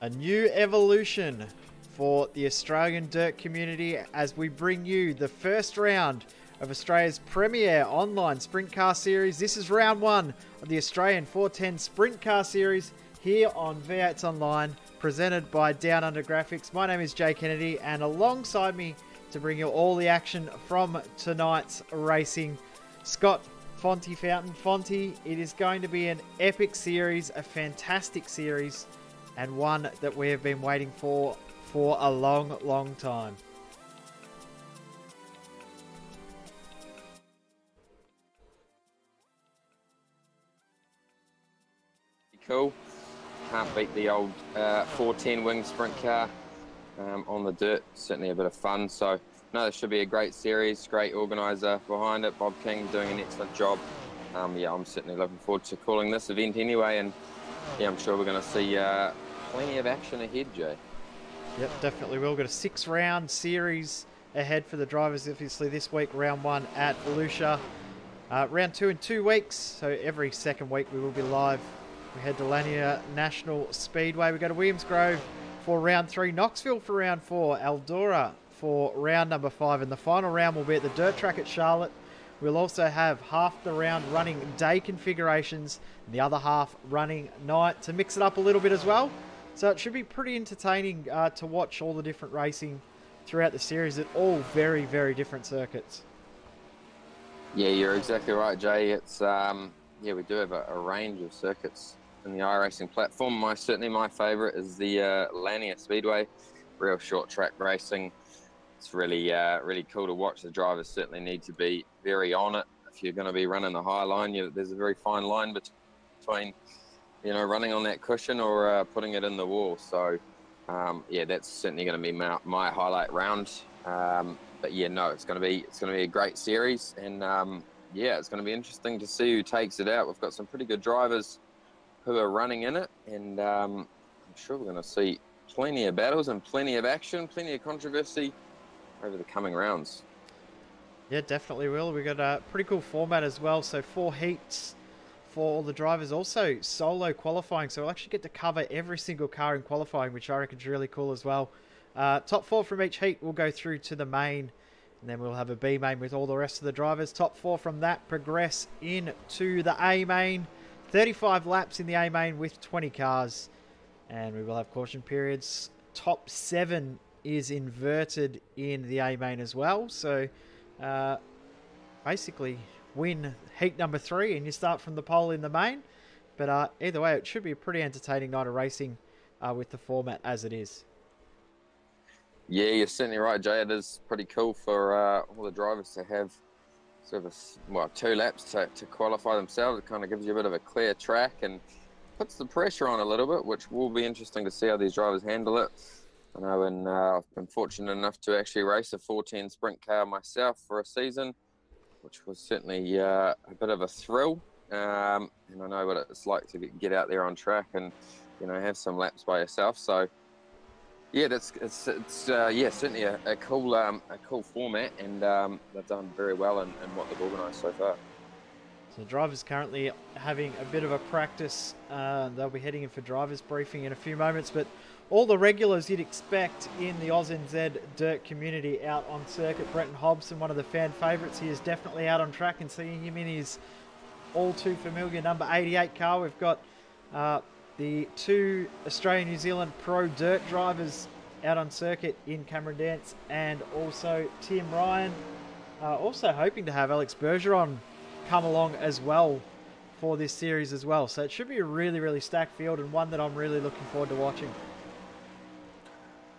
A new evolution for the Australian dirt community as we bring you the first round of Australia's premier online sprint car series. This is round one of the Australian 410 Sprint Car Series here on V8's Online, presented by Down Under Graphics. My name is Jay Kennedy, and alongside me to bring you all the action from tonight's racing, Scott Fonty Fountain. Fonty, it is going to be an epic series, a fantastic series, and one that we have been waiting for a long, long time. Cool. Can't beat the old 410 wing sprint car on the dirt. Certainly a bit of fun. So, no, this should be a great series. Great organiser behind it. Bob King doing an excellent job. Yeah, I'm certainly looking forward to calling this event anyway. And yeah, I'm sure we're going to see plenty of action ahead, Jay. Yep, definitely will. Got a 6-round series ahead for the drivers, obviously, this week. Round 1 at Volusia. Round 2 in 2 weeks. So every second week we will be live. We head to Lanier National Speedway. We go to Williams Grove for round 3, Knoxville for round 4, Eldora for round number 5, and the final round will be at the dirt track at Charlotte. We'll also have half the round running day configurations and the other half running night to mix it up a little bit as well. So it should be pretty entertaining to watch all the different racing throughout the series at all very, very different circuits. Yeah, you're exactly right, Jay. It's yeah, we do have a range of circuits in the iRacing platform. Certainly my favourite is the Lanier Speedway. Real short track racing. It's really really cool to watch. The drivers certainly need to be very on it. If you're going to be running the high line, there's a very fine line between running on that cushion or putting it in the wall. So yeah, that's certainly going to be my highlight round. But yeah, no, it's going to be a great series, and yeah, it's going to be interesting to see who takes it out. We've got some pretty good drivers who are running in it, and I'm sure we're going to see plenty of battles and plenty of action, plenty of controversy over the coming rounds. Yeah, definitely will. We've got a pretty cool format as well. So 4 heats for all the drivers. Also solo qualifying. So we'll actually get to cover every single car in qualifying, which I reckon is really cool as well. Top 4 from each heat will go through to the main. And then we'll have a B main with all the rest of the drivers. Top 4 from that progress into the A main. 35 laps in the A main with 20 cars. And we will have caution periods. Top 7 is inverted in the A main as well. So basically win heat number 3 and you start from the pole in the main. But either way, it should be a pretty entertaining night of racing with the format as it is. Yeah, you're certainly right, Jay. It is pretty cool for all the drivers to have sort of 2 laps to qualify themselves. It kind of gives you a bit of a clear track and puts the pressure on a little bit, which will be interesting to see how these drivers handle it. I know, and I've been fortunate enough to actually race a 410 sprint car myself for a season, which was certainly a bit of a thrill. And I know what it's like to get out there on track and have some laps by yourself. So yeah, it's yeah, certainly a cool format, and they've done very well in what they've organised so far. So the drivers currently having a bit of a practice. They'll be heading in for drivers briefing in a few moments, but all the regulars you'd expect in the AusNZ dirt community out on circuit. Brenton Hobson, one of the fan favourites, he is definitely out on track, and seeing him in his all too familiar number 88 car. We've got the 2 Australian New Zealand pro dirt drivers out on circuit in Cameron Dance, and also Tim Ryan. Also hoping to have Alex Bergeron come along as well for this series as well. So it should be a really, really stacked field, and one that I'm really looking forward to watching.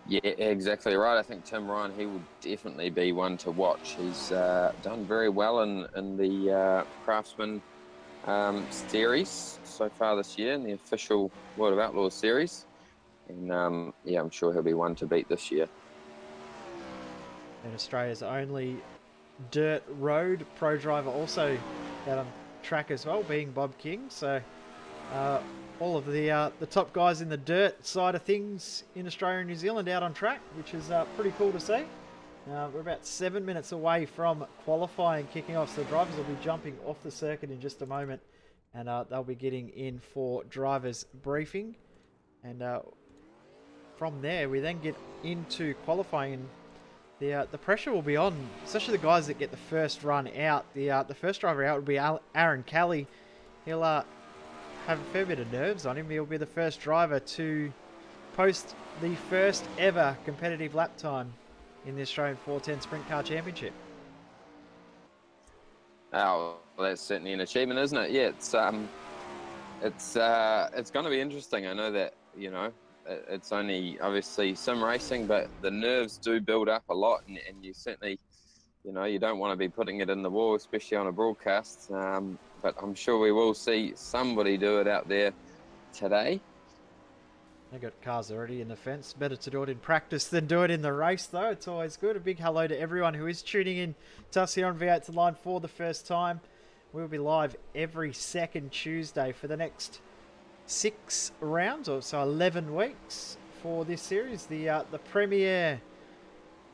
Yeah, exactly right. I think Tim Ryan, he will definitely be one to watch. He's done very well in the Craftsman series so far this year, in the official World of Outlaws series, and yeah, I'm sure he'll be one to beat this year. And Australia's only dirt road pro driver also out on track as well, being Bob King. So all of the top guys in the dirt side of things in Australia and New Zealand out on track, which is pretty cool to see. We're about 7 minutes away from qualifying kicking off, so the drivers will be jumping off the circuit in just a moment, and they'll be getting in for drivers briefing. And from there, we then get into qualifying. And the pressure will be on, especially the guys that get the first run out. The first driver out will be Aaron Kelly. He'll have a fair bit of nerves on him. He'll be the first driver to post the first ever competitive lap time in the Australian 410 Sprint Car Championship. Oh, well, that's certainly an achievement, isn't it? Yeah, it's going to be interesting. I know that, you know, it's only obviously sim racing, but the nerves do build up a lot, and you certainly, you know, you don't want to be putting it in the wall, especially on a broadcast. But I'm sure we will see somebody do it out there today. They got cars already in the fence. Better to do it in practice than do it in the race, though. It's always good. A big hello to everyone who is tuning in to us here on V8 to Line for the first time. We'll be live every second Tuesday for the next 6 rounds, or so 11 weeks for this series, the premier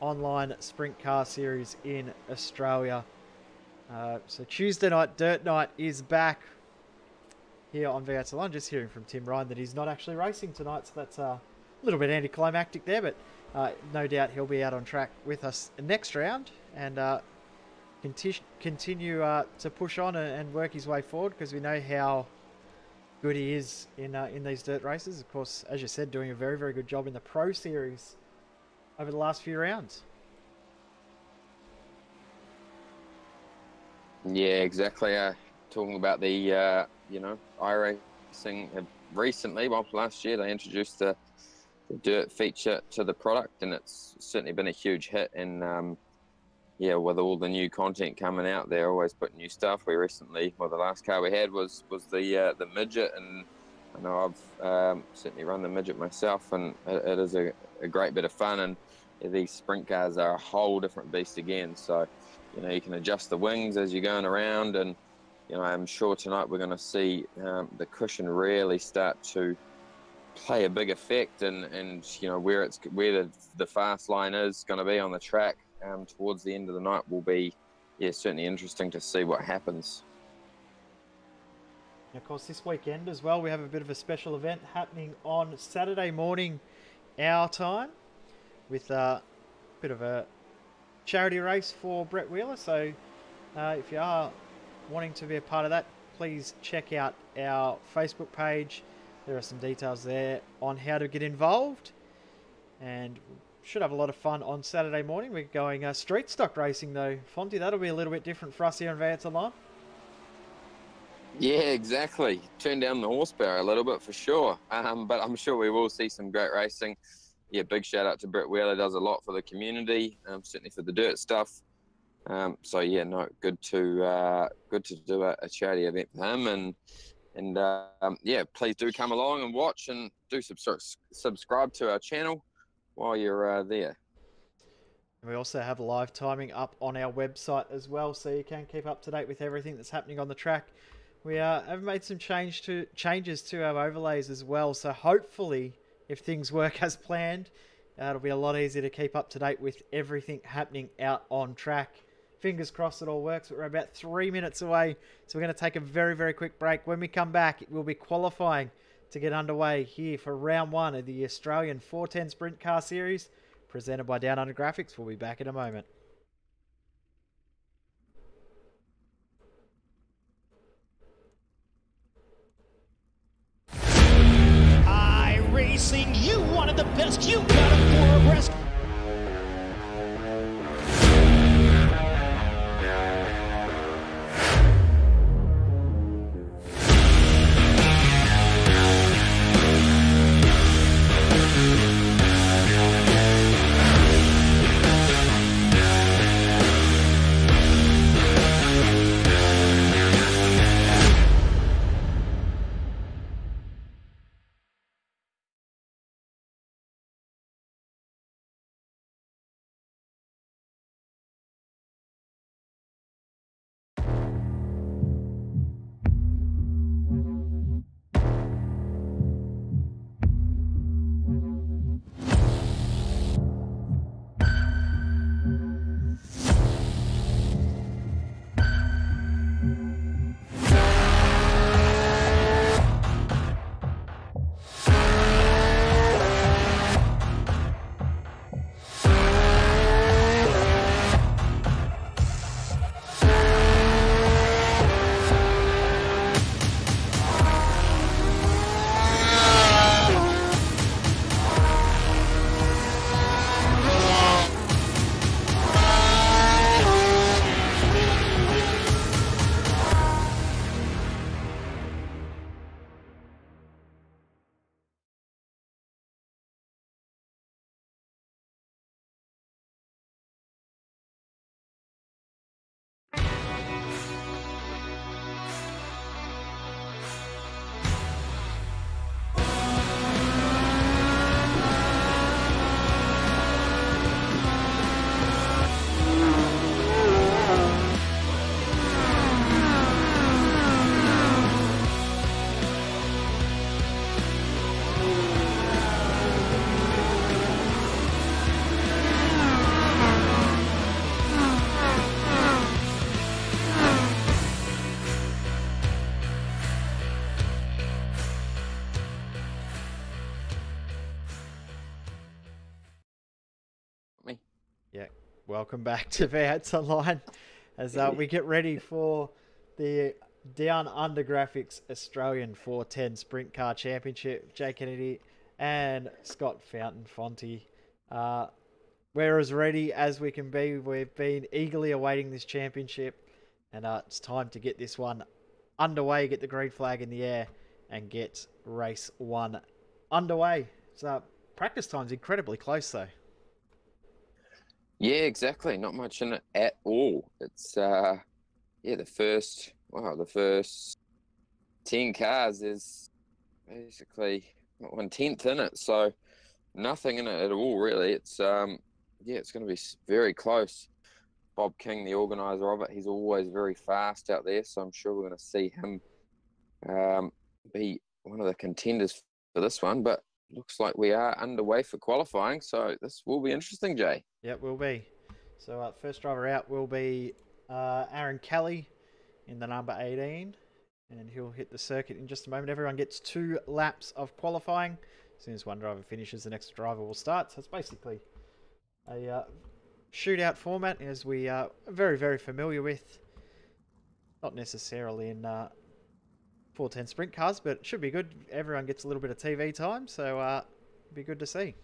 online sprint car series in Australia. So Tuesday night, Dirt Night is back here on V8 Salon. Just hearing from Tim Ryan that he's not actually racing tonight, so that's a little bit anticlimactic there, but no doubt he'll be out on track with us next round and continue to push on and work his way forward, because we know how good he is in these dirt races. Of course, as you said, doing a very, very good job in the Pro Series over the last few rounds. Yeah, exactly. Talking about the, you know, iRacing recently, well, last year they introduced the dirt feature to the product, and it's certainly been a huge hit. And yeah, with all the new content coming out, they're always putting new stuff. We recently, well, the last car we had was the midget, and I know I've certainly run the midget myself, and it is a great bit of fun. And these sprint cars are a whole different beast again. So, you know, you can adjust the wings as you're going around, and you know, I'm sure tonight we're going to see the cushion really start to play a big effect, and you know, where the fast line is going to be on the track towards the end of the night will be, yeah, certainly interesting to see what happens. And of course, this weekend as well, we have a bit of a special event happening on Saturday morning, our time, with a bit of a charity race for Brett Wheeler. So if you are wanting to be a part of that, please check out our Facebook page. There are some details there on how to get involved, and should have a lot of fun on Saturday morning. We're going street stock racing though, Fonty. That'll be a little bit different for us here on V8 Online. Yeah, exactly. Turn down the horsepower a little bit for sure. But I'm sure we will see some great racing. Yeah, big shout out to Brett Wheeler. Does a lot for the community, certainly for the dirt stuff. So yeah, no, good to do a charity event for him, and yeah, please do come along and watch, and do subscribe to our channel while you're there. And we also have live timing up on our website as well, so you can keep up to date with everything that's happening on the track. We have made some changes to our overlays as well, so hopefully, if things work as planned, it'll be a lot easier to keep up to date with everything happening out on track. Fingers crossed it all works, but we're about 3 minutes away, so we're going to take a very, very quick break. When we come back, it will be qualifying to get underway here for round 1 of the Australian 410 Sprint Car Series, presented by Down Under Graphics. We'll be back in a moment. iRacing, you wanted the best, you got it for a breast. Yeah, welcome back to V8's Online as we get ready for the Down Under Graphics Australian 410 Sprint Car Championship. Jay Kennedy and Scott Fountain Fonte. We're as ready as we can be. We've been eagerly awaiting this championship, and it's time to get this one underway, get the green flag in the air, and get race one underway. So practice time's incredibly close, though. Yeah, exactly. Not much in it at all. It's the first 10 cars is basically not 1/10 in it, so nothing in it at all really. It's it's going to be very close. Bob King, the organizer of it, he's always very fast out there, so I'm sure we're going to see him be one of the contenders for this one. But looks like we are underway for qualifying, so this will be interesting, Jay. Yeah, it will be. So first driver out will be Aaron Kelly in the number 18, and he'll hit the circuit in just a moment. Everyone gets 2 laps of qualifying. As soon as one driver finishes, the next driver will start. So it's basically a shootout format, as we are very, very familiar with. Not necessarily in 410 sprint cars, but it should be good. Everyone gets a little bit of TV time, so it'll be good to see.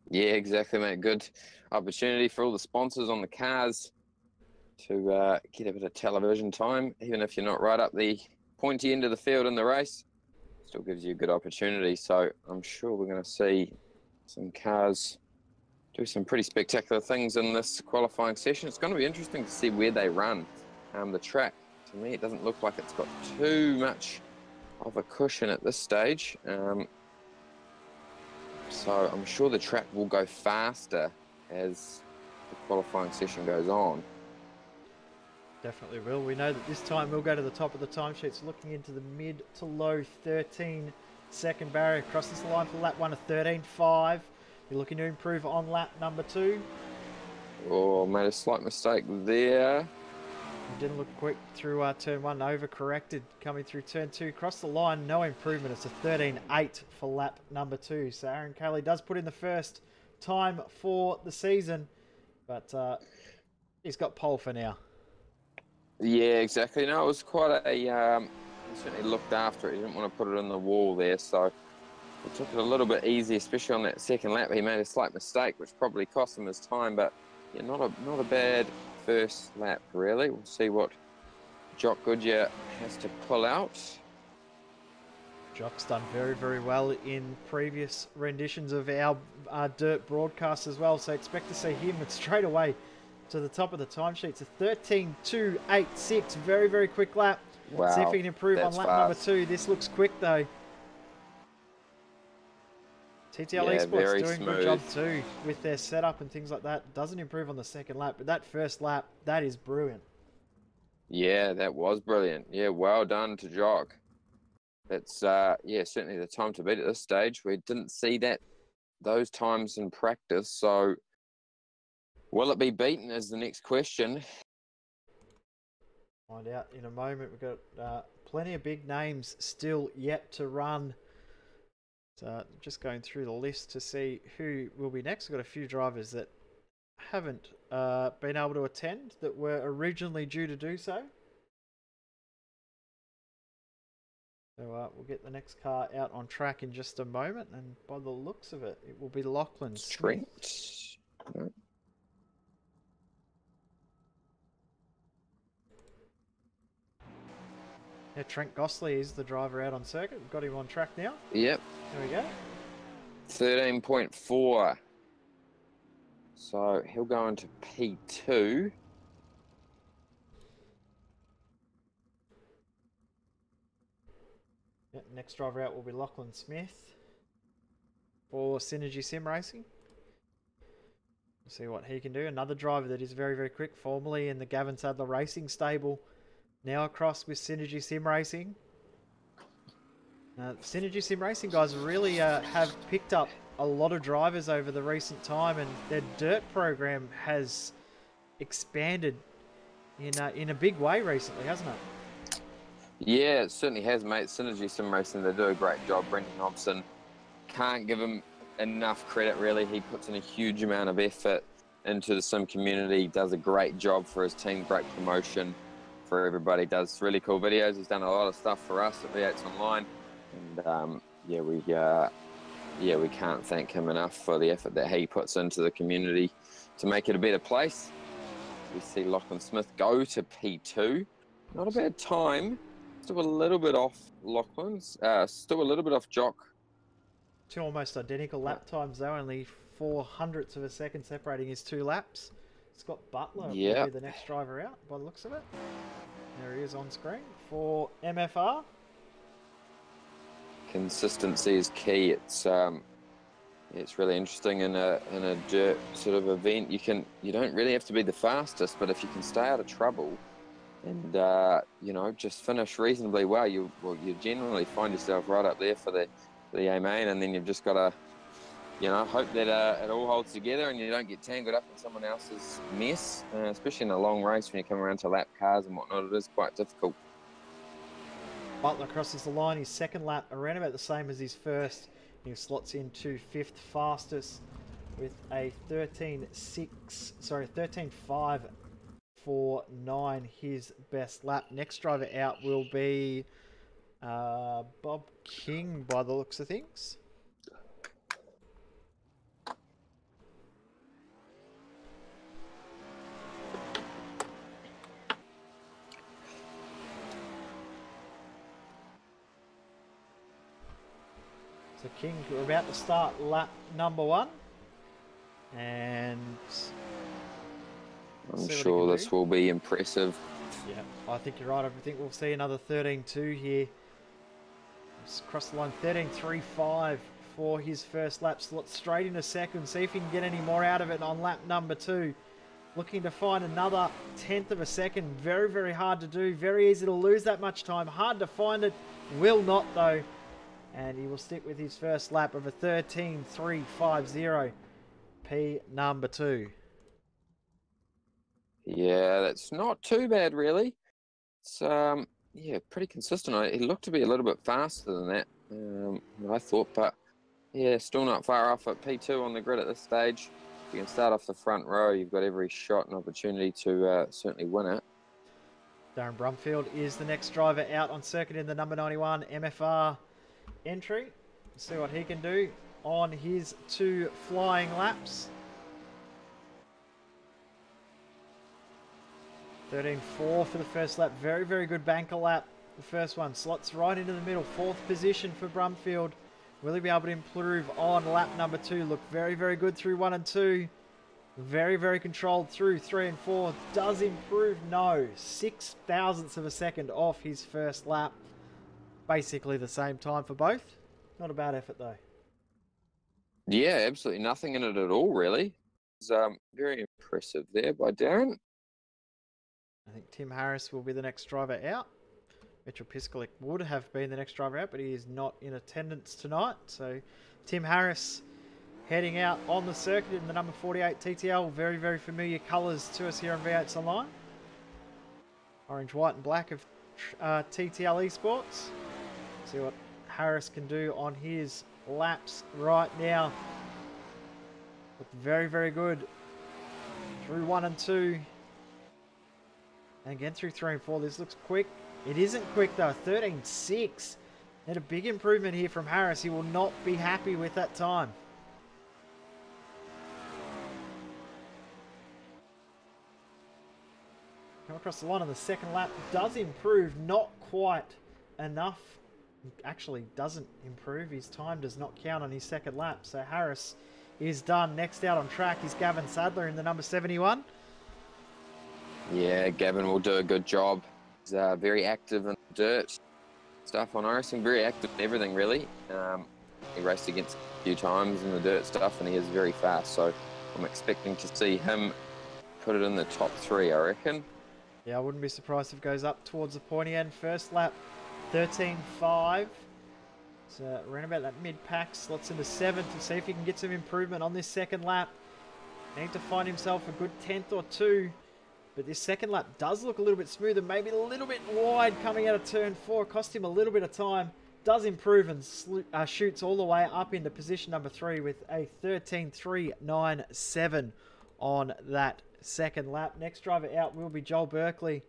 Yeah, exactly, mate. Good opportunity for all the sponsors on the cars to get a bit of television time, even if you're not right up the pointy end of the field in the race. Still gives you a good opportunity. So I'm sure we're going to see some cars do some pretty spectacular things in this qualifying session. It's going to be interesting to see where they run. The track, to me, it doesn't look like it's got too much of a cushion at this stage. So I'm sure the track will go faster as the qualifying session goes on. Definitely will. We know that this time we'll go to the top of the timesheets, looking into the mid to low 13-second barrier. Across this line for lap 1 of 13.5. You're looking to improve on lap number 2. Oh, made a slight mistake there. Didn't look quick through turn 1, overcorrected coming through turn 2. Across the line, no improvement. It's a 13.8 for lap number 2. So Aaron Kelly does put in the first time for the season, but he's got pole for now. Yeah, exactly. No, it was quite a... he certainly looked after it. He didn't want to put it in the wall there, so he took it a little bit easy, especially on that second lap. He made a slight mistake, which probably cost him his time, but yeah, not a bad first lap, really. We'll see what Jock Goodyear has to pull out. Jock's done very, very well in previous renditions of our dirt broadcast as well, so expect to see him straight away to the top of the timesheets. A 13.286, very, very quick lap. Wow, see if he can improve on lap number 2. This looks quick though. TTL Esports doing a good job too with their setup and things like that. Doesn't improve on the second lap, but that first lap, that is brilliant. Yeah, that was brilliant. Yeah, well done to Jock. That's certainly the time to beat at this stage. We didn't see those times in practice, so will it be beaten is the next question. Find out in a moment. We've got plenty of big names still yet to run. So just going through the list to see who will be next. We've got a few drivers that haven't been able to attend that were originally due to do so. So we'll get the next car out on track in just a moment, and by the looks of it, it will be Lachlan Smith. No. Yeah, Trent Gossley is the driver out on circuit. We've got him on track now. Yep. There we go. 13.4. So he'll go into P2. Yeah, next driver out will be Lachlan Smith for Synergy Sim Racing. We'll see what he can do. Another driver that is very, very quick, formerly in the Gavin Sadler Racing stable, now across with Synergy Sim Racing. Synergy Sim Racing guys really have picked up a lot of drivers over the recent time, and their dirt program has expanded in a big way recently, hasn't it? Yeah, it certainly has, mate. Synergy Sim Racing, they do a great job. Brendan Hobson, can't give him enough credit, really. He puts in a huge amount of effort into the sim community, does a great job for his team, great promotion for everybody, does really cool videos. He's done a lot of stuff for us at V8s Online, and we can't thank him enough for the effort that he puts into the community to make it a better place. We see Lachlan Smith go to P2. Not a bad time. Still a little bit off Lachlan's. Still a little bit off Jock. Two almost identical lap times though, only 0.04 of a second separating his two laps. Scott Butler will be the next driver out by the looks of it. There he is on screen for MFR. Consistency is key. It's really interesting in a dirt sort of event. You don't really have to be the fastest, but if you can stay out of trouble and just finish reasonably well, you generally find yourself right up there for the A main, and then you've just got to hope that it all holds together and you don't get tangled up in someone else's mess, especially in a long race when you come around to lap cars and whatnot. It is quite difficult. Butler crosses the line, his second lap around about the same as his first. He slots into 5th fastest with a 13.549, his best lap. Next driver out will be Bob King by the looks of things. So King, we're about to start lap number 1, and I'm sure this will be impressive. Yeah, I think you're right. I think we'll see another 13.2 here. Just cross the line, 13.35 for his first lap. Slot straight into second. See if he can get any more out of it on lap number 2. Looking to find another 1/10 of a second. Very, very hard to do. Very easy to lose that much time. Hard to find it. Will not though. And he will stick with his first lap of a 13.350. P number 2. Yeah, that's not too bad, really. It's pretty consistent. He looked to be a little bit faster than that, I thought, but yeah, still not far off at P2 on the grid at this stage. If you can start off the front row, you've got every shot and opportunity to certainly win it. Darren Brumfield is the next driver out on circuit in the number 91 MFR entry. See what he can do on his 2 flying laps. 13.4 for the first lap. Very, very good banker lap. The first one slots right into the middle. 4th position for Brumfield. Will he be able to improve on lap number 2? Look very, very good through 1 and 2. Very, very controlled through 3 and 4. Does improve? No. 0.06 of a second off his first lap. Basically the same time for both. Not a bad effort though. Yeah, absolutely nothing in it at all, really. It's very impressive there by Darren. I think Tim Harris will be the next driver out. Mitchell Piskalik would have been the next driver out, but he is not in attendance tonight. So Tim Harris heading out on the circuit in the number 48 TTL. Very, very familiar colours to us here on V8s Online. Orange, white and black of TTL Esports. See what Harris can do on his laps right now. Look very, very good through 1 and 2. And again through 3 and 4. This looks quick. It isn't quick though. 13.6. And a big improvement here from Harris. He will not be happy with that time. Come across the line on the second lap. Does improve. Not quite enough. Actually doesn't improve. His time does not count on his second lap. So Harris is done. Next out on track is Gavin Sadler in the number 71. Yeah, Gavin will do a good job. He's very active in dirt stuff on iRacing, very active in everything really. He raced against a few times in the dirt stuff and he is very fast, so I'm expecting to see him put it in the top 3, I reckon. Yeah, I wouldn't be surprised if it goes up towards the pointy end. First lap, 13.5. So around about that mid-pack, slots into 7th to see if he can get some improvement on this second lap. Need to find himself a good 10th or 2. But this second lap does look a little bit smoother, maybe a little bit wide coming out of turn 4. Cost him a little bit of time. does improve and shoots all the way up into position number 3 with a 13.397 on that second lap. Next driver out will be Joel Berkeley.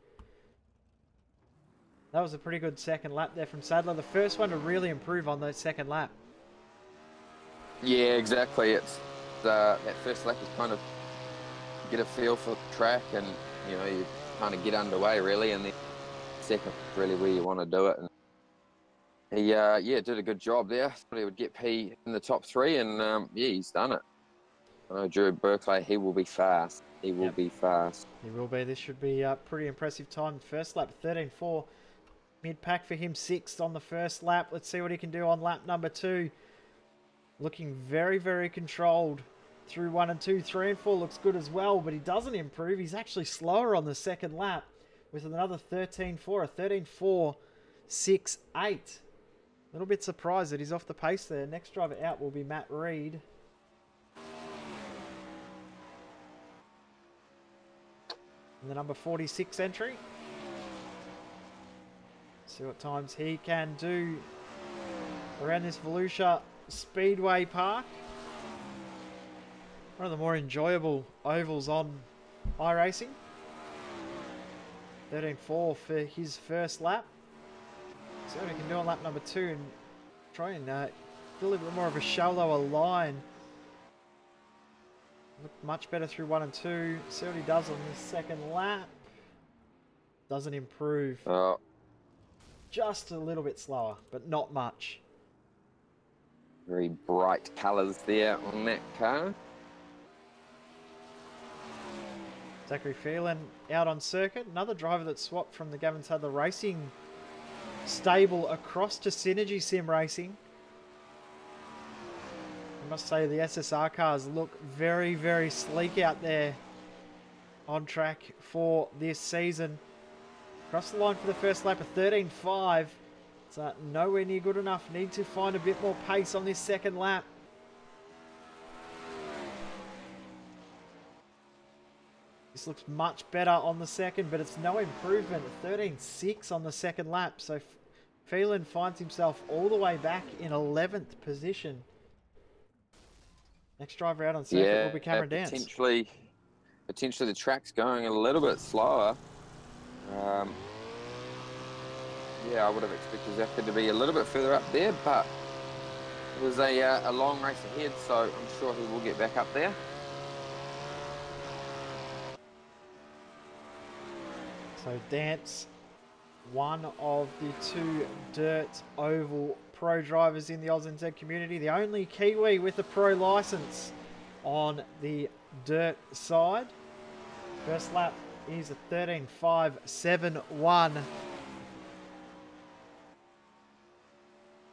That was a pretty good second lap there from Sadler. The first one to really improve on the second lap. Yeah, exactly. It's that first lap is kind of get a feel for the track, and you know, you kind of get underway really, and then second really where you want to do it. And he did a good job there. Thought he would get P in the top 3, and yeah, he's done it. I know Drew Berkeley, he will be fast. He will be fast. He will be. This should be a pretty impressive time. First lap 13.4. Mid-pack for him, 6th on the first lap. Let's see what he can do on lap number 2. Looking very, very controlled through 1 and 2. 3 and 4 looks good as well, but he doesn't improve. He's actually slower on the second lap with another 13.4, a 13.4.68. A little bit surprised that he's off the pace there. Next driver out will be Matt Reed. And the number 46 entry. See what times he can do around this Volusia Speedway Park. One of the more enjoyable ovals on iRacing. 13.4 for his first lap. See what he can do on lap number 2 and try and do a little bit more of a shallower line. Looked much better through 1 and 2. See what he does on this second lap. Doesn't improve. Oh. Just a little bit slower, but not much. Very bright colours there on that car. Zachary Phelan out on circuit. Another driver that swapped from the Gavin Sadler Racing stable across to Synergy Sim Racing. I must say the SSR cars look very, very sleek out there on track for this season. Across the line for the first lap of 13.5. It's nowhere near good enough. Need to find a bit more pace on this second lap. This looks much better on the second, but it's no improvement. 13.6 on the second lap. So Phelan finds himself all the way back in 11th position. Next driver out on circuit will be Cameron Dance. Potentially the track's going a little bit slower. Yeah, I would have expected Zachary to be a little bit further up there, but it was a long race ahead, so I'm sure he will get back up there. So Dance, one of the 2 dirt oval pro drivers in the AusNZ community, the only Kiwi with a pro license on the dirt side. First lap is a 13.571.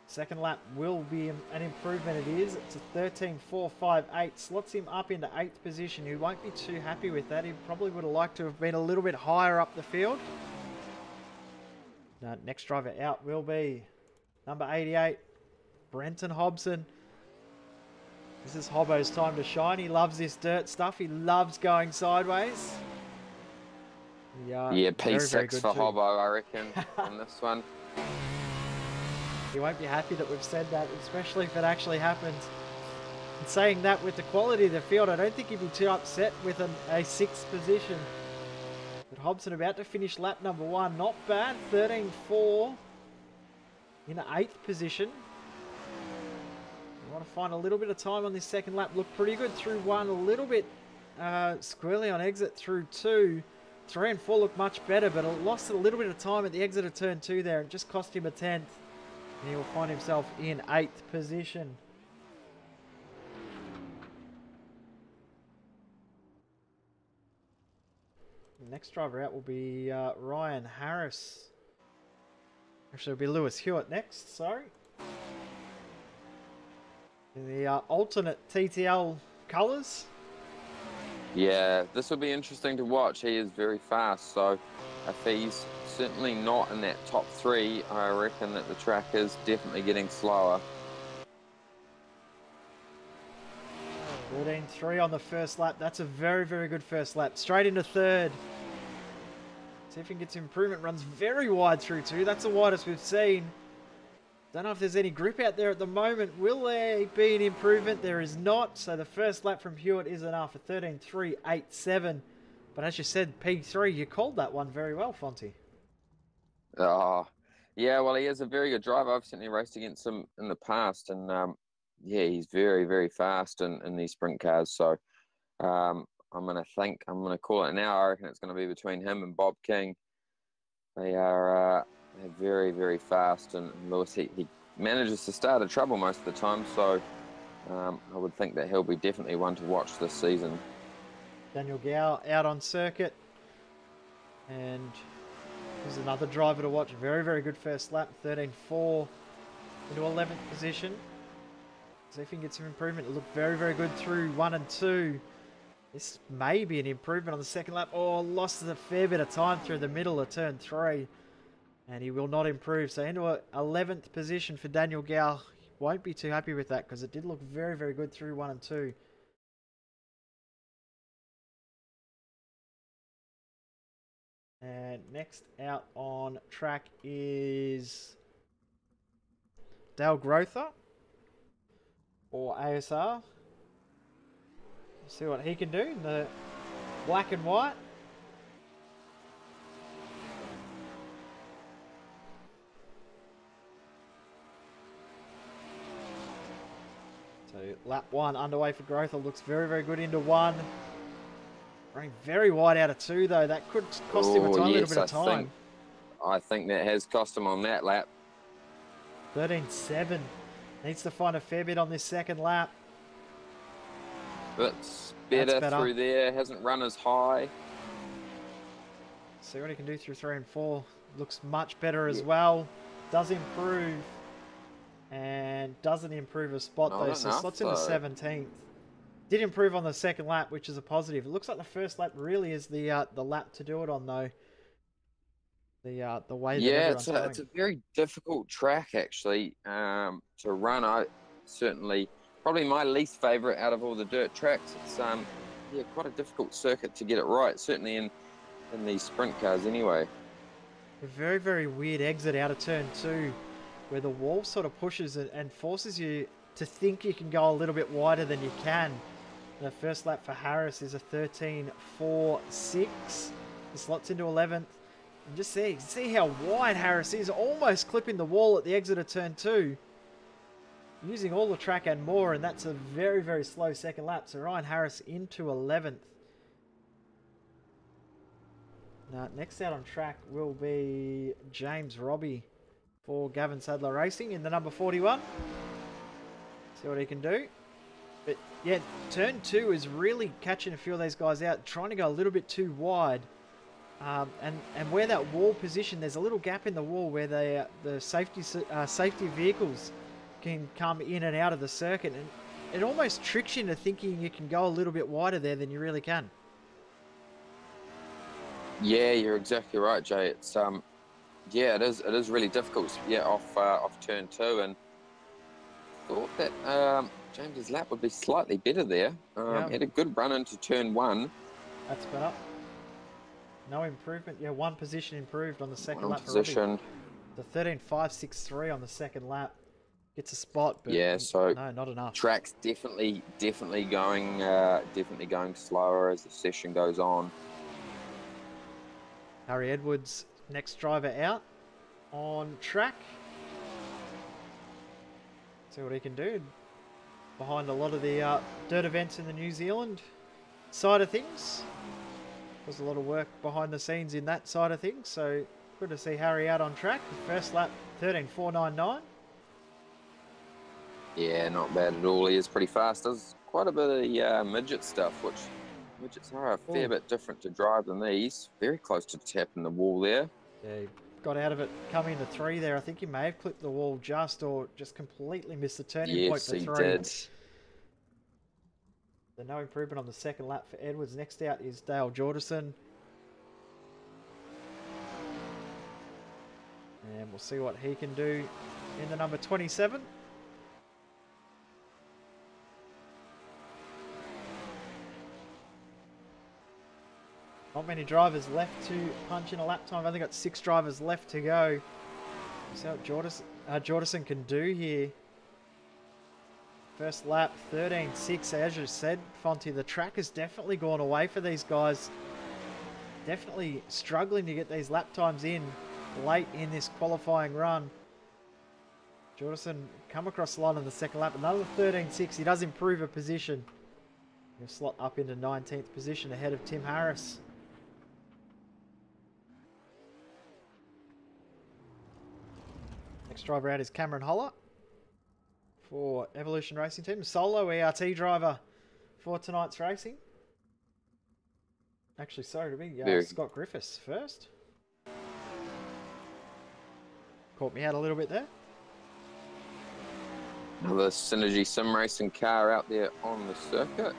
Second lap will be an improvement. It is. It's a 13.458. Slots him up into 8th position. He won't be too happy with that. He probably would have liked to have been a little bit higher up the field. Next driver out will be number 88, Brenton Hobson. This is Hobbo's time to shine. He loves this dirt stuff. He loves going sideways. Yeah, P6 for Hobbo, I reckon, on this one. He won't be happy that we've said that, especially if it actually happens. And saying that, with the quality of the field, I don't think he'd be too upset with a 6th position. But Hobson about to finish lap number 1. Not bad, 13.4 in 8th position. We want to find a little bit of time on this second lap. Looked pretty good through 1, a little bit squirrely on exit through 2. 3 and 4 look much better, but it lost a little bit of time at the exit of turn 2 there. It just cost him a 10th. And he will find himself in 8th position. The next driver out will be Ryan Harris. Actually, it'll be Lewis Hewitt next, sorry. In the alternate TTL colours. Yeah, this will be interesting to watch. He is very fast, so if he's certainly not in that top 3, I reckon that the track is definitely getting slower. 13.3 on the first lap. That's a very, very good first lap. Straight into 3rd. See if he can get some improvement. Runs very wide through 2. That's the widest we've seen. Don't know if there's any grip out there at the moment. Will there be an improvement? There is not. So the first lap from Hewitt is enough for 13.387. But as you said, P3, you called that one very well, Fonty. Oh, yeah, well, he is a very good driver. I've certainly raced against him in the past, and yeah, he's very, very fast in these sprint cars. So I'm going to call it now. I reckon it's going to be between him and Bob King. They are they're very, very fast, and Lewis, he manages to start a trouble most of the time, so I would think that he'll be definitely one to watch this season. Daniel Gow out on circuit, and here's another driver to watch. Very, very good first lap, 13.4 into 11th position. See if he can get some improvement. It looked very, very good through 1 and 2. This may be an improvement on the second lap. Oh, lost a fair bit of time through the middle of turn 3. And he will not improve. So into a 11th position for Daniel Gow. Won't be too happy with that because it did look very, very good through 1 and 2. And next out on track is Dale Grother or ASR. See what he can do in the black and white. So lap 1 underway for Grother. Looks very, very good into 1. Running very wide out of 2 though. That could cost him a little bit of time. I think that has cost him on that lap. 13.7. Needs to find a fair bit on this second lap. But better through there. Hasn't run as high. See what he can do through 3 and 4. Looks much better as well. Does improve. And doesn't improve a spot though. So slots into 17th. Did improve on the second lap, which is a positive. It looks like the first lap really is the lap to do it on though. The way that everyone's going. It's a very difficult track actually to run. I certainly probably my least favourite out of all the dirt tracks. It's quite a difficult circuit to get it right. Certainly in these sprint cars anyway. A very, very weird exit out of turn 2, where the wall sort of pushes and forces you to think you can go a little bit wider than you can. The first lap for Harris is a 13.46. The slots into 11th. And just see how wide Harris is, almost clipping the wall at the exit of turn 2. Using all the track and more, and that's a very, very slow second lap. So Ryan Harris into 11th. Now, next out on track will be James Robbie for Gavin Sadler Racing in the number 41. See what he can do. But yeah, turn 2 is really catching a few of these guys out, trying to go a little bit too wide. And where that wall position, there's a little gap in the wall where the safety vehicles can come in and out of the circuit, and it almost tricks you into thinking you can go a little bit wider there than you really can. Yeah, you're exactly right, Jay. It's yeah, it is really difficult. Yeah, off turn 2, and thought that James's lap would be slightly better there. Had a good run into turn 1. That's better. No improvement. Yeah, 1 position improved on the second lap. Position. The 13.563 on the second lap. Gets a spot, but yeah, so no, not enough. Track's definitely going slower as the session goes on. Harry Edwards, next driver out on track. See what he can do. Behind a lot of the dirt events in the New Zealand side of things. There's a lot of work behind the scenes in that side of things, so good to see Harry out on track. The first lap, 13.499. Yeah, not bad at all. He is pretty fast. Does quite a bit of the midget stuff, which midgets are a fair bit different to drive than these. Very close to tapping the wall there. Yeah, he got out of it coming to 3 there. I think he may have clipped the wall or just completely missed the turning point for 3. Yes, he did. So no improvement on the second lap for Edwards. Next out is Dale Jordison. And we'll see what he can do in the number 27. Not many drivers left to punch in a lap time. I've only got 6 drivers left to go. So Jordison can do here. First lap, 13.6, as you said, Fonty. The track has definitely gone away for these guys. Definitely struggling to get these lap times in late in this qualifying run. Jordison come across the line in the second lap. Another 13.6. He does improve a position. He'll slot up into 19th position ahead of Tim Harris. Next driver out is Cameron Holler for Evolution Racing Team. Solo ERT driver for tonight's racing. Actually, sorry to be Scott Griffiths first. Caught me out a little bit there. Another Synergy Sim Racing car out there on the circuit.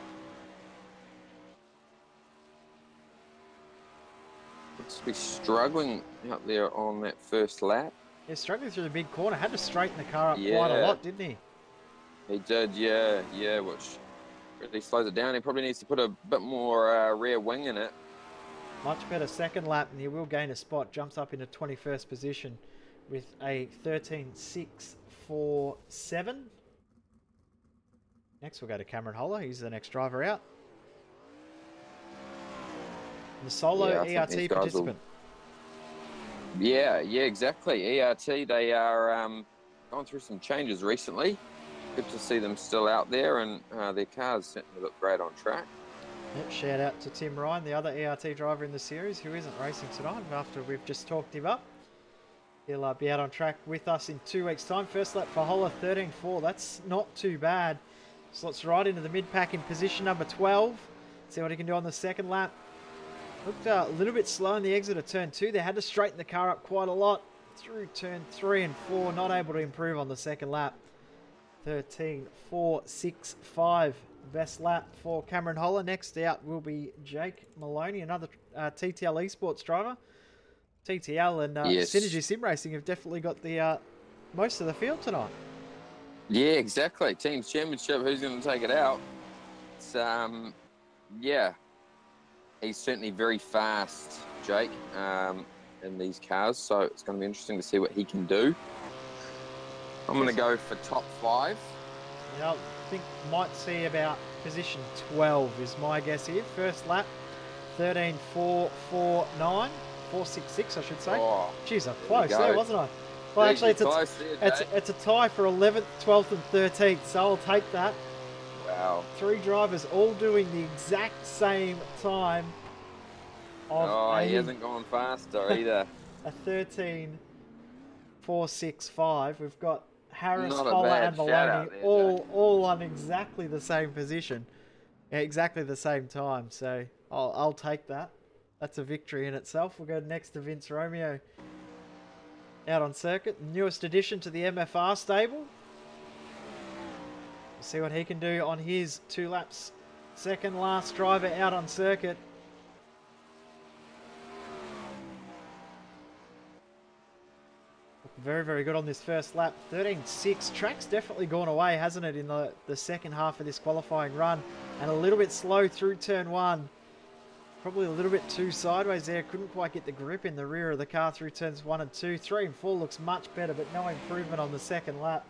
Looks to be struggling out there on that first lap. Yeah, struggling through the big corner. Had to straighten the car up quite a lot, didn't he? He did, yeah, which really slows it down. He probably needs to put a bit more rear wing in it. Much better second lap, and he will gain a spot. Jumps up into 21st position with a 13.647. Next, we'll go to Cameron Holler. He's the next driver out. The solo ERT participant. Yeah, exactly. ERT, they are gone through some changes recently. Good to see them still out there, and their cars certainly look great on track. Yep, shout out to Tim Ryan, the other ERT driver in the series, who isn't racing tonight after we've just talked him up. He'll be out on track with us in 2 weeks' time. First lap for Holler, 13.4. That's not too bad. Slots right into the mid-pack in position number 12. See what he can do on the second lap. Looked a little bit slow in the exit of turn 2. They had to straighten the car up quite a lot through turn 3 and 4. Not able to improve on the second lap. 13.465. Best lap for Cameron Holler. Next out will be Jake Maloney, another TTL Esports driver. TTL and Synergy Sim Racing have definitely got the most of the field tonight. Yeah, exactly. Teams Championship, who's going to take it out? It's, yeah. He's certainly very fast, Jake, in these cars, so it's going to be interesting to see what he can do. I'm going to go for top 5. Yeah, I think might see about position 12 is my guess here. First lap, 13.449, 4.66 I should say. Oh, jeez, I'm close there, wasn't I? Well, actually, it's a tie for 11th, 12th and 13th, so I'll take that. Wow. 3 drivers all doing the exact same time. He hasn't gone faster either. A 13.465. We've got Harris, Not a Holler bad and Maloney shout-out there, all on exactly the same position. Exactly the same time. So I'll take that. That's a victory in itself. We'll go next to Vince Romeo. Out on circuit. Newest addition to the MFR stable. See what he can do on his 2 laps. Second last driver out on circuit. Very, very good on this first lap. 13.6. Track's definitely gone away, hasn't it, in the second half of this qualifying run. And a little bit slow through turn 1. Probably a little bit too sideways there. Couldn't quite get the grip in the rear of the car through turns 1 and 2. 3 and 4 looks much better, but no improvement on the second lap.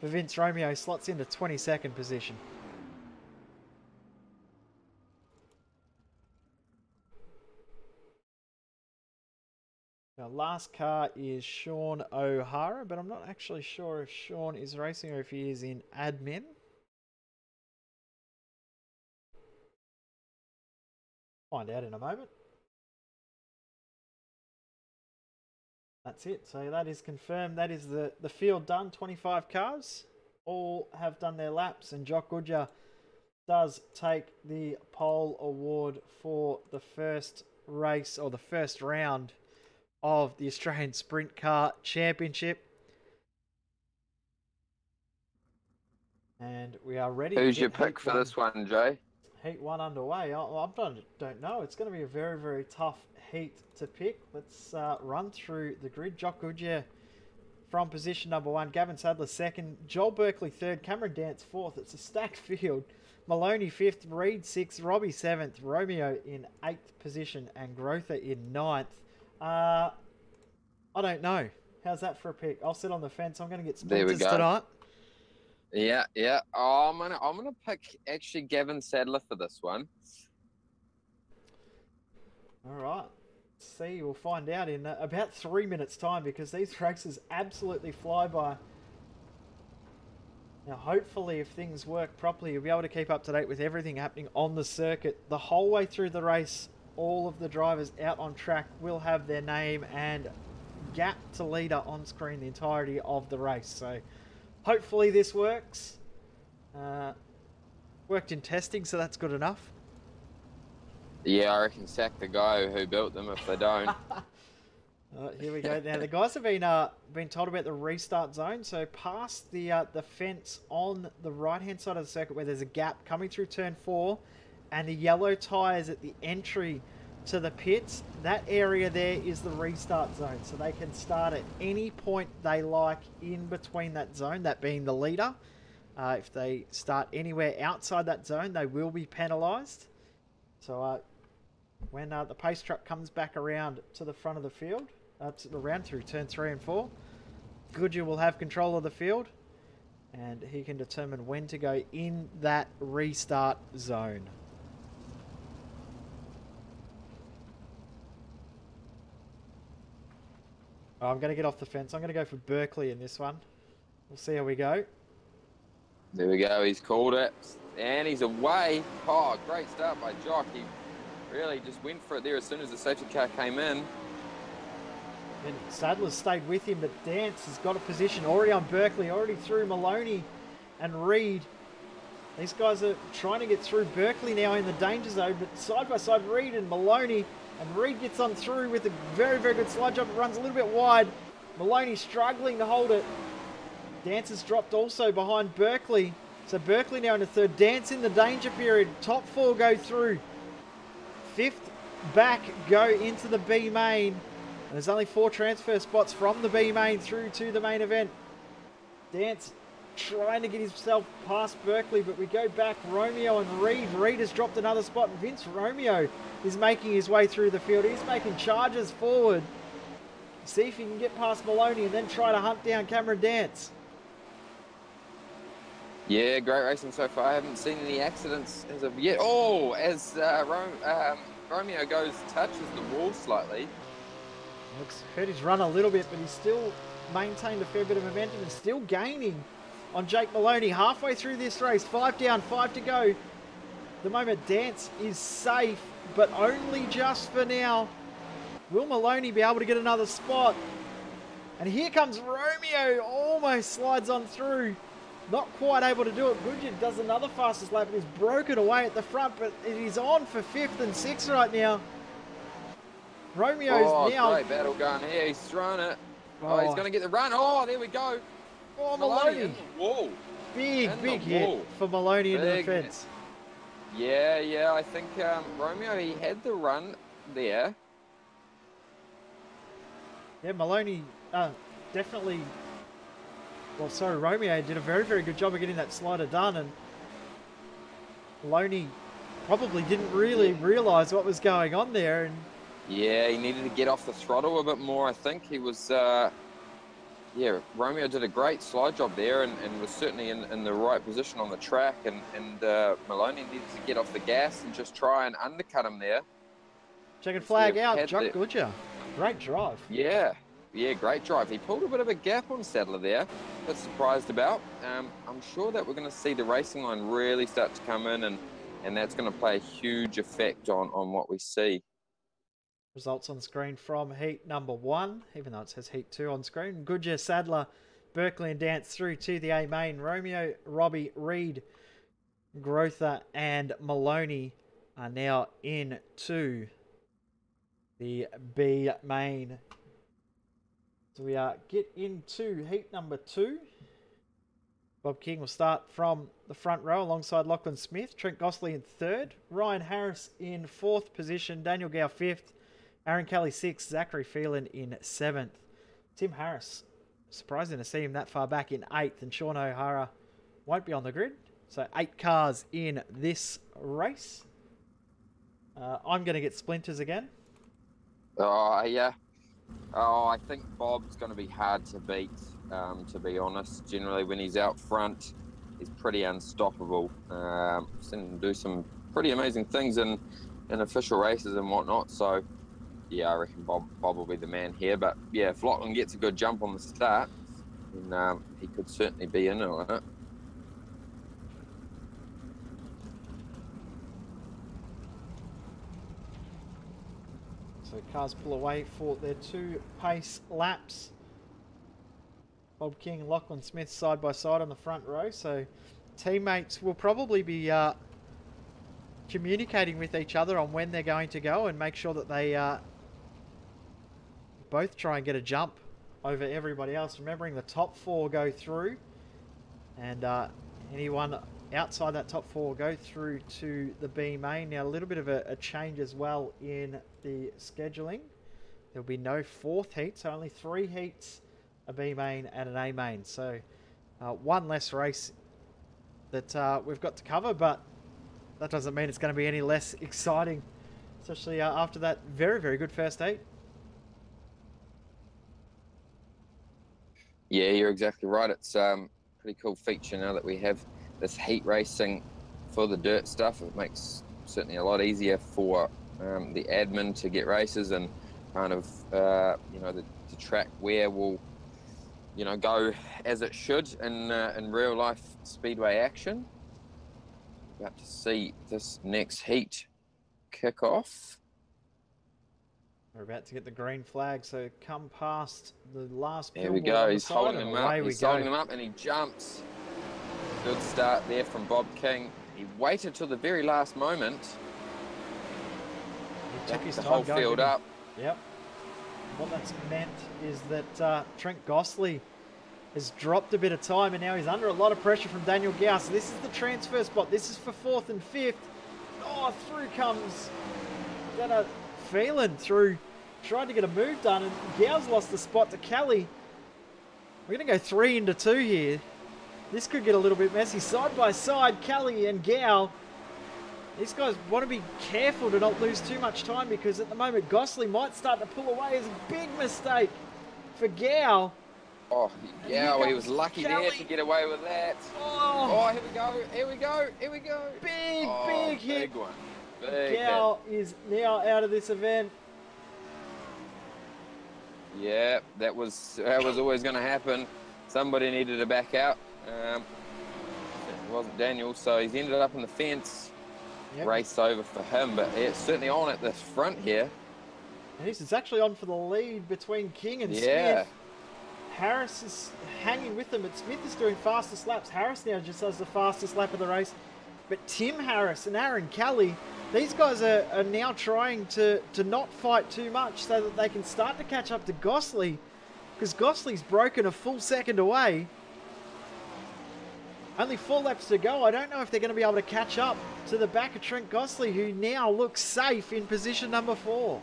For Vince Romeo, slots into 22nd position. Now, last car is Sean O'Hara, but I'm not actually sure if Sean is racing or if he is in admin. Find out in a moment. That's it. So that is confirmed. That is the field done. 25 cars. All have done their laps. And Jock Goodyear does take the pole award for the first race or the first round of the Australian Sprint Car Championship. And we are ready. Who's your pick for this one, Jay? Heat 1 underway. I don't know. It's going to be a very, very tough heat to pick. Let's run through the grid. Jock Goodyear from position number 1. Gavin Sadler 2nd. Joel Berkeley 3rd. Cameron Dance 4th. It's a stacked field. Maloney 5th. Reed 6th. Robbie 7th. Romeo in 8th position. And Grother in 9th. I don't know. How's that for a pick? I'll sit on the fence. I'm going to get There we splinters go. tonight. Yeah, yeah. Oh, I'm gonna pick actually Gavin Sadler for this one. All right. See, we'll find out in about 3 minutes' time because these races absolutely fly by. Now, hopefully, if things work properly, you'll be able to keep up to date with everything happening on the circuit. The whole way through the race, all of the drivers out on track will have their name and gap to leader on screen the entirety of the race. So, hopefully this works. Worked in testing, so that's good enough. Yeah, I reckon sack the guy who built them if they don't. Here we go. Now the guys have been told about the restart zone. So past the fence on the right hand side of the circuit where there's a gap coming through turn 4, and the yellow tyres at the entry to the pits. That area there is the restart zone. So they can start at any point they like in between that zone. That being the leader. If they start anywhere outside that zone, they will be penalised. So when the pace truck comes back around to the front of the field, around through turn 3 and 4, Goodyear will have control of the field and he can determine when to go in that restart zone. I'm going to get off the fence. I'm going to go for Berkeley in this one. We'll see how we go. There we go. He's called it. And he's away. Oh, great start by Jock. He really just went for it there as soon as the safety car came in. And Sadler's stayed with him, but Dance has got a position already on Berkeley, already through Maloney and Reed. These guys are trying to get through Berkeley now in the danger zone, but side by side, Reed and Maloney. And Reed gets on through with a very, very good slide jump. It runs a little bit wide. Maloney struggling to hold it. Dance has dropped also behind Berkeley. So Berkeley now in the third. Dance in the danger period. Top 4 go through. 5th back go into the B main. And there's only 4 transfer spots from the B main through to the main event. Dance trying to get himself past Berkeley, but we go back. Romeo and Reed. Reed has dropped another spot. Vince Romeo is making his way through the field. He's making charges forward. See if he can get past Maloney and then try to hunt down Cameron Dance. Yeah, great racing so far. I haven't seen any accidents as of yet. Oh, as Romeo touches the wall slightly. Hurt his run a little bit, but he's still maintained a fair bit of momentum and still gaining on Jake Maloney halfway through this race. 5 down, 5 to go. The moment Dance is safe, but only just for now. Will Maloney be able to get another spot? And here comes Romeo, almost slides on through. Not quite able to do it. Goodyear does another fastest lap and is broken away at the front, but it is on for 5th and 6th right now. Romeo's now... great battle going here. He's thrown it. Oh, he's going to get the run. Oh, there we go. Oh, Maloney. In the wall. Big hit for Maloney into the fence. Yeah, I think Romeo, he had the run there. Yeah, Maloney definitely... Well, sorry, Romeo did a very, very good job of getting that slider done, and Maloney probably didn't really realise what was going on there. And yeah, he needed to get off the throttle a bit more, I think. He was... yeah, Romeo did a great slide job there and was certainly in the right position on the track. And Maloney needed to get off the gas and just try and undercut him there. Checkered flag out, Jock Goodyear. Great drive. Yeah, great drive. He pulled a bit of a gap on Sadler there. Bit surprised about. I'm sure that we're going to see the racing line really start to come in, and that's going to play a huge effect on what we see. Results on screen from heat number 1, even though it says heat 2 on screen. Goodyear, Sadler, Berkeley and Dance through to the A main. Romeo, Robbie, Reed, Grother and Maloney are now into the B main. So we get into heat number 2. Bob King will start from the front row alongside Lachlan Smith. Trent Gosling in 3rd. Ryan Harris in 4th position. Daniel Gow 5th. Aaron Kelly 6th. Zachary Phelan in 7th. Tim Harris, surprising to see him that far back, in 8th. And Sean O'Hara won't be on the grid. So 8 cars in this race. I'm going to get splinters again. Oh, yeah. Oh, I think Bob's going to be hard to beat, to be honest. Generally, when he's out front, he's pretty unstoppable. Seen him do some pretty amazing things in official races and whatnot. So, yeah, I reckon Bob will be the man here. But, yeah, if Lachlan gets a good jump on the start, then he could certainly be in on it. So cars pull away for their 2 pace laps. Bob King and Lachlan Smith side by side on the front row. So teammates will probably be communicating with each other on when they're going to go and make sure that they both try and get a jump over everybody else. Remembering the top 4 go through, and anyone outside that top 4 will go through to the B main. Now a little bit of a change as well in the scheduling. There'll be no 4th heat, so only 3 heats, a B main and an A main. So one less race that we've got to cover, but that doesn't mean it's going to be any less exciting, especially after that very, very good first heat. Yeah, you're exactly right. It's pretty cool feature now that we have this heat racing for the dirt stuff. It makes certainly a lot easier for the admin to get races and kind of, you know, the track where will, you know, go as it should in real life speedway action. About to see this next heat kick off. We're about to get the green flag, so come past the last There we billboard go. on the He's side, holding and him away up. we He's go. holding him up, and he jumps. Good start there from Bob King. He waited till the very last moment. He took his the time whole going, field didn't he? up. Yep. What that's meant is that Trent Gostley has dropped a bit of time, and now he's under a lot of pressure from Daniel Gow. So this is the transfer spot. This is for 4th and 5th. Oh, through comes Phelan through. Tried to get a move done, and Gow's lost the spot to Kelly. We're going to go 3 into 2 here. This could get a little bit messy. Side by side, Kelly and Gow. These guys want to be careful to not lose too much time, because at the moment Gostley might start to pull away. It's a big mistake for Gow. Oh, yeah, well, he was lucky Kelly. there to get away with that. Oh, Here we go, here we go, here we go. big hit. Big one. Big Gow is now out of this event. Yeah, that was always going to happen. Somebody needed to back out. It wasn't Daniel, so he's ended up in the fence. Yep. Race over for him, but it's certainly on at this front here. And this is actually on for the lead between King and Yeah. Smith. Harris is hanging with them, but Smith is doing fastest laps. Harris now just does the fastest lap of the race. But Tim Harris and Aaron Kelly, these guys are now trying to not fight too much so that they can start to catch up to Gostley, because Gostley's broken a full second away. Only 4 laps to go. I don't know if they're going to be able to catch up to the back of Trent Gostley, who now looks safe in position number 4.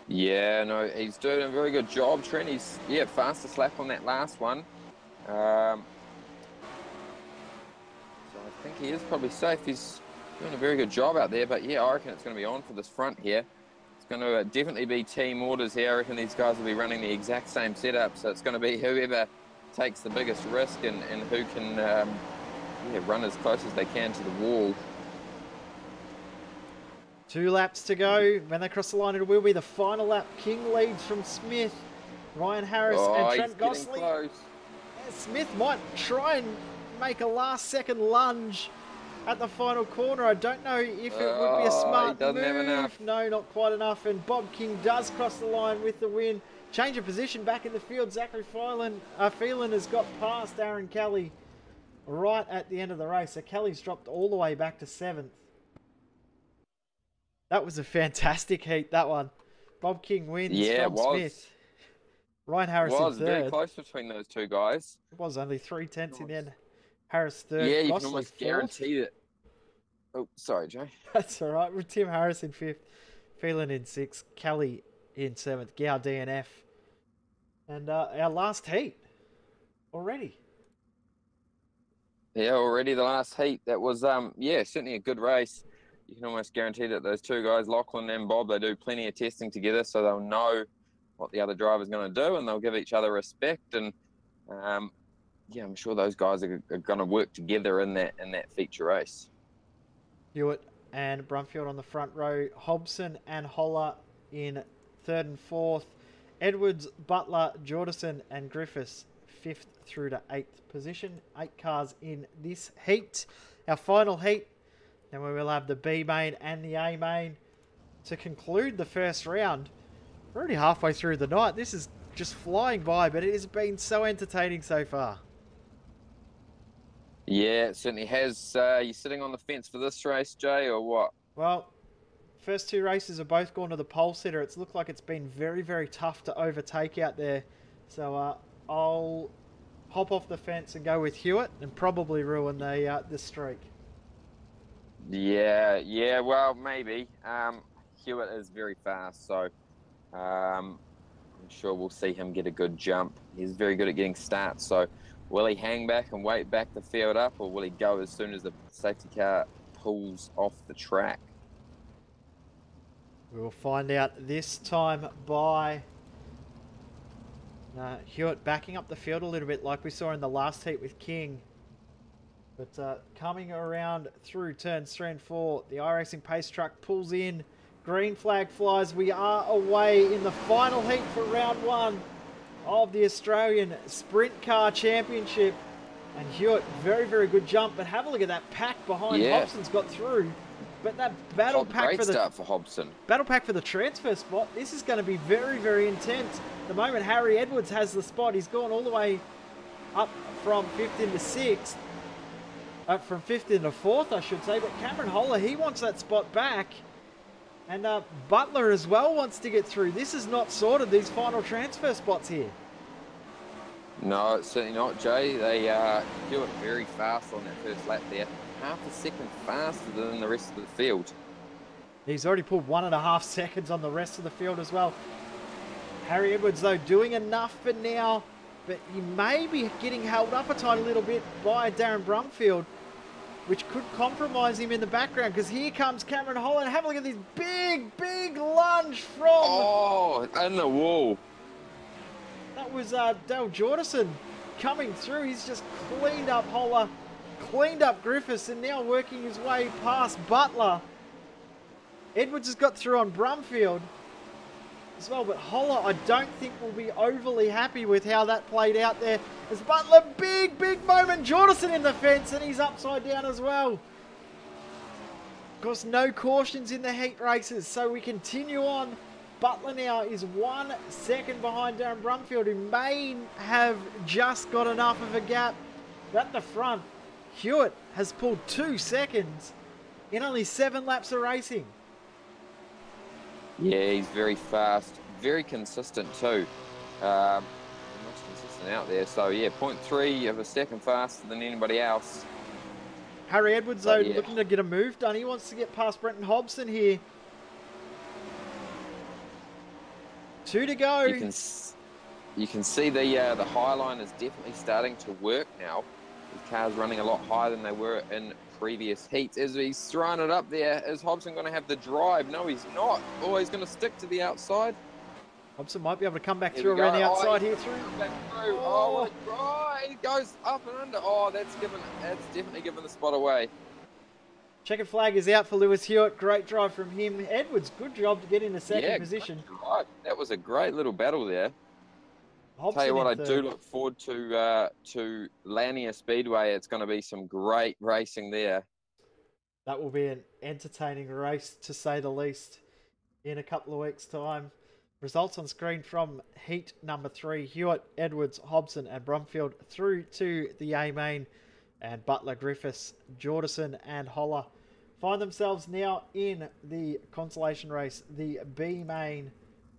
Yeah, no, he's doing a very good job, Trent. He's, fastest lap on that last one. So I think he is probably safe. He's doing a very good job out there, but yeah, I reckon it's going to be on for this front here. It's going to definitely be team orders here. I reckon these guys will be running the exact same setup, so it's going to be whoever takes the biggest risk and who can run as close as they can to the wall. 2 laps to go. When they cross the line, it will be the final lap. King leads from Smith, Ryan Harris, and Trent Gostley. Close. Yeah, Smith might try and make a last-second lunge at the final corner. I don't know if it would be a smart he doesn't move. have enough. No, not quite enough. And Bob King does cross the line with the win. Change of position back in the field. Zachary Phelan has got past Aaron Kelly right at the end of the race. So Kelly's dropped all the way back to 7th. That was a fantastic heat, that one. Bob King wins from Smith. Ryan Harris in 3rd. Very close between those two guys. It was only 3/10 in the end. Harris 3rd. Yeah, you Gostley can almost 4th. guarantee that. Oh, sorry, Jay. That's all right. With Tim Harris in 5th. Phelan in 6th. Kelly in 7th. Gow DNF. And our last heat already. Yeah, already the last heat. That was, certainly a good race. You can almost guarantee that those two guys, Lachlan and Bob, they do plenty of testing together, so they'll know what the other driver's going to do, and they'll give each other respect. And yeah, I'm sure those guys are going to work together in that feature race. Hewitt and Brumfield on the front row. Hobson and Holler in third and fourth. Edwards, Butler, Jordison and Griffiths 5th through to 8th position. 8 cars in this heat. Our final heat. Then we will have the B main and the A main to conclude the first round. We're already halfway through the night. This is just flying by, but it has been so entertaining so far. Yeah, it certainly has. You sitting on the fence for this race, Jay, or what? Well, first 2 races have both gone to the pole sitter. It's looked like it's been very, very tough to overtake out there. So I'll hop off the fence and go with Hewitt and probably ruin the streak. Yeah, well, maybe. Hewitt is very fast, so I'm sure we'll see him get a good jump. He's very good at getting starts, so will he hang back and wait back the field up, or will he go as soon as the safety car pulls off the track? We will find out this time by Hewitt backing up the field a little bit like we saw in the last heat with King. But coming around through turns 3 and 4, the iRacing pace truck pulls in. Green flag flies. We are away in the final heat for round 1 of the Australian Sprint Car Championship. And Hewitt, very, very good jump. But have a look at that pack behind. Yeah. Hobson's got through. But that battle pack great start for Hobson. Battle pack for the transfer spot. This is going to be very, very intense. The moment Harry Edwards has the spot, he's gone all the way up from 5th into 6th. From 5th into 4th, I should say. But Cameron Holler, he wants that spot back. And Butler as well wants to get through. This is not sorted, these final transfer spots here. No, it's certainly not, Jay. They do it very fast on that first lap there. Half a second faster than the rest of the field. He's already pulled 1.5 seconds on the rest of the field as well. Harry Edwards, though, doing enough for now. But he may be getting held up a tiny little bit by Darren Brumfield, which could compromise him in the background, because here comes Cameron Holland. Have a look at this big lunge from... Oh, and the wall. That was Dale Jordison coming through. He's just cleaned up Holler, cleaned up Griffiths, and now working his way past Butler. Edwards has got through on Brumfield as well, but Holler, I don't think will be overly happy with how that played out there. As Butler, big moment, Jordison in the fence, and he's upside down as well. Of course, no cautions in the heat races, so we continue on. Butler now is 1 second behind Darren Brumfield, who may have just got enough of a gap. At the front, Hewitt has pulled 2 seconds in only 7 laps of racing. Yeah, he's very fast, very consistent too. Much consistent out there. So yeah, 0.3 of a second faster than anybody else. Harry Edwards, though, looking to get a move done. He wants to get past Brenton Hobson here. 2 to go. You can see the high line is definitely starting to work now. The car's running a lot higher than they were in previous heats. As he's throwing it up there, is Hobson going to have the drive? No, he's not. Oh, he's going to stick to the outside. Hobson might be able to come back through around the outside here through. Back through. Oh, what a drive! He goes up and under. Oh, that's definitely given the spot away. Checkered flag is out for Lewis Hewitt. Great drive from him. Edwards, good job to get in the second position. Right. That was a great little battle there. Hobson, tell you what, I do look forward to Lanier Speedway. It's going to be some great racing there. That will be an entertaining race, to say the least, in a couple of weeks' time. Results on screen from heat number 3. Hewitt, Edwards, Hobson and Brumfield through to the A main. And Butler, Griffiths, Jordison and Holler find themselves now in the consolation race, the B main.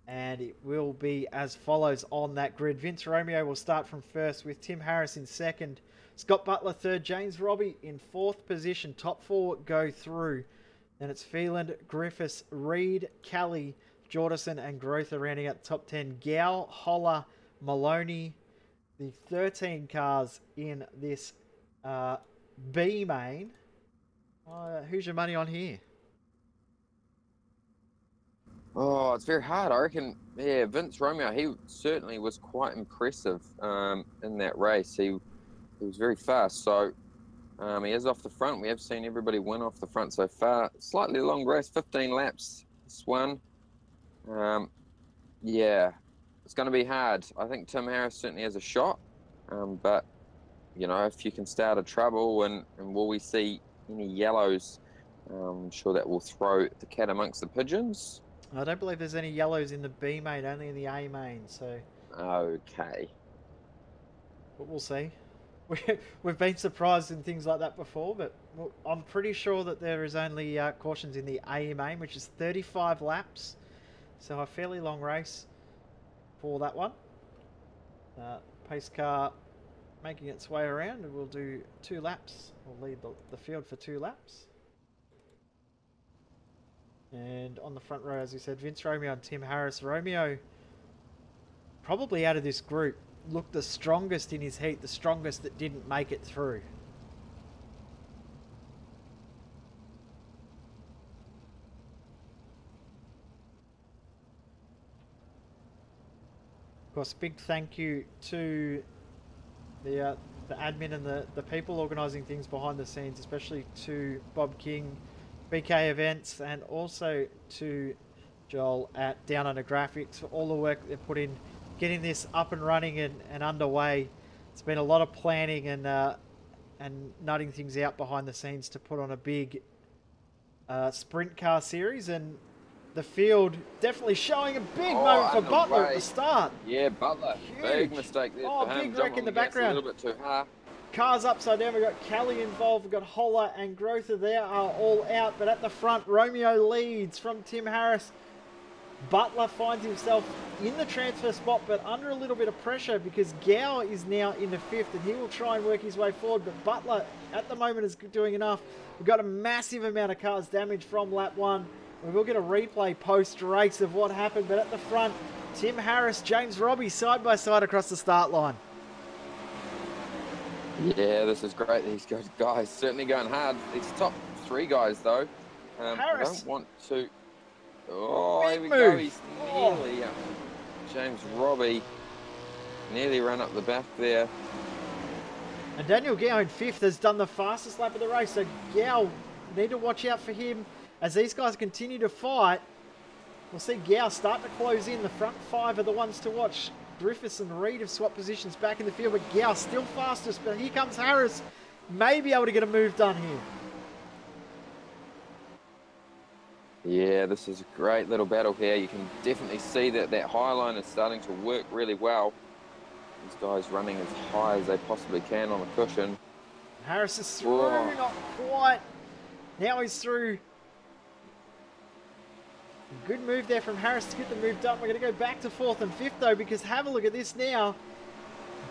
And it will be as follows on that grid. Vince Romeo will start from first with Tim Harris in second. Scott Butler third. James Robbie in 4th position. Top 4 go through. Then it's Phelan, Griffiths, Reed, Kelly, Jordison and Grother rounding out the top 10. Gow, Holler, Maloney. The 13 cars in this B main. Who's your money on here? Oh, it's very hard. I reckon, yeah, Vince Romeo, he certainly was quite impressive in that race. He was very fast. So he is off the front. We have seen everybody win off the front so far. Slightly long race, 15 laps, this one. Um, yeah, it's going to be hard. I think Tim Harris certainly has a shot. But, you know, if you can stay out of trouble and will we see any yellows, I'm sure that will throw the cat amongst the pigeons. I don't believe there's any yellows in the B main, only in the A main. So, Okay. but we'll see. We've been surprised in things like that before, but I'm pretty sure that there is only cautions in the A main, which is 35 laps. So a fairly long race for that one. Pace car making its way around, and we'll do 2 laps. We'll lead the field for 2 laps. And on the front row, as we said, Vince Romeo and Tim Harris. Romeo, probably out of this group, looked the strongest in his heat, the strongest that didn't make it through. Of course, big thank you to the admin and the people organising things behind the scenes, especially to Bob King, BK Events, and also to Joel at Down Under Graphics for all the work that they've put in getting this up and running and underway. It's been a lot of planning and nutting things out behind the scenes to put on a big sprint car series, and the field definitely showing a big moment for Butler at the start. Yeah, Butler. Huge. Big mistake there for him. Big wreck in the background. A little bit too hard. Cars upside down. We've got Kelly involved. We've got Holler and Grother there are all out. But at the front, Romeo leads from Tim Harris. Butler finds himself in the transfer spot, but under a little bit of pressure because Gow is now in the 5th, and he will try and work his way forward. But Butler, at the moment, is doing enough. We've got a massive amount of cars damaged from lap 1. We will get a replay post-race of what happened. But at the front, Tim Harris, James Robbie, side by side across the start line. Yeah, this is great. These guys certainly going hard. These top 3 guys, though. Harris. I don't want to... Oh, Big here we move. go. He's nearly... James Robbie nearly ran up the back there. And Daniel Gow in 5th has done the fastest lap of the race. So Gow, need to watch out for him as these guys continue to fight. We'll see Gow start to close in. The front 5 are the ones to watch. Griffiths and Reed have swapped positions back in the field, but Gow still fastest. But here comes Harris. May be able to get a move done here. Yeah, this is a great little battle here. You can definitely see that that high line is starting to work really well. These guys running as high as they possibly can on the cushion. Harris is through, not quite. Now he's through. Good move there from Harris to get the move done. We're going to go back to 4th and 5th though, because have a look at this now.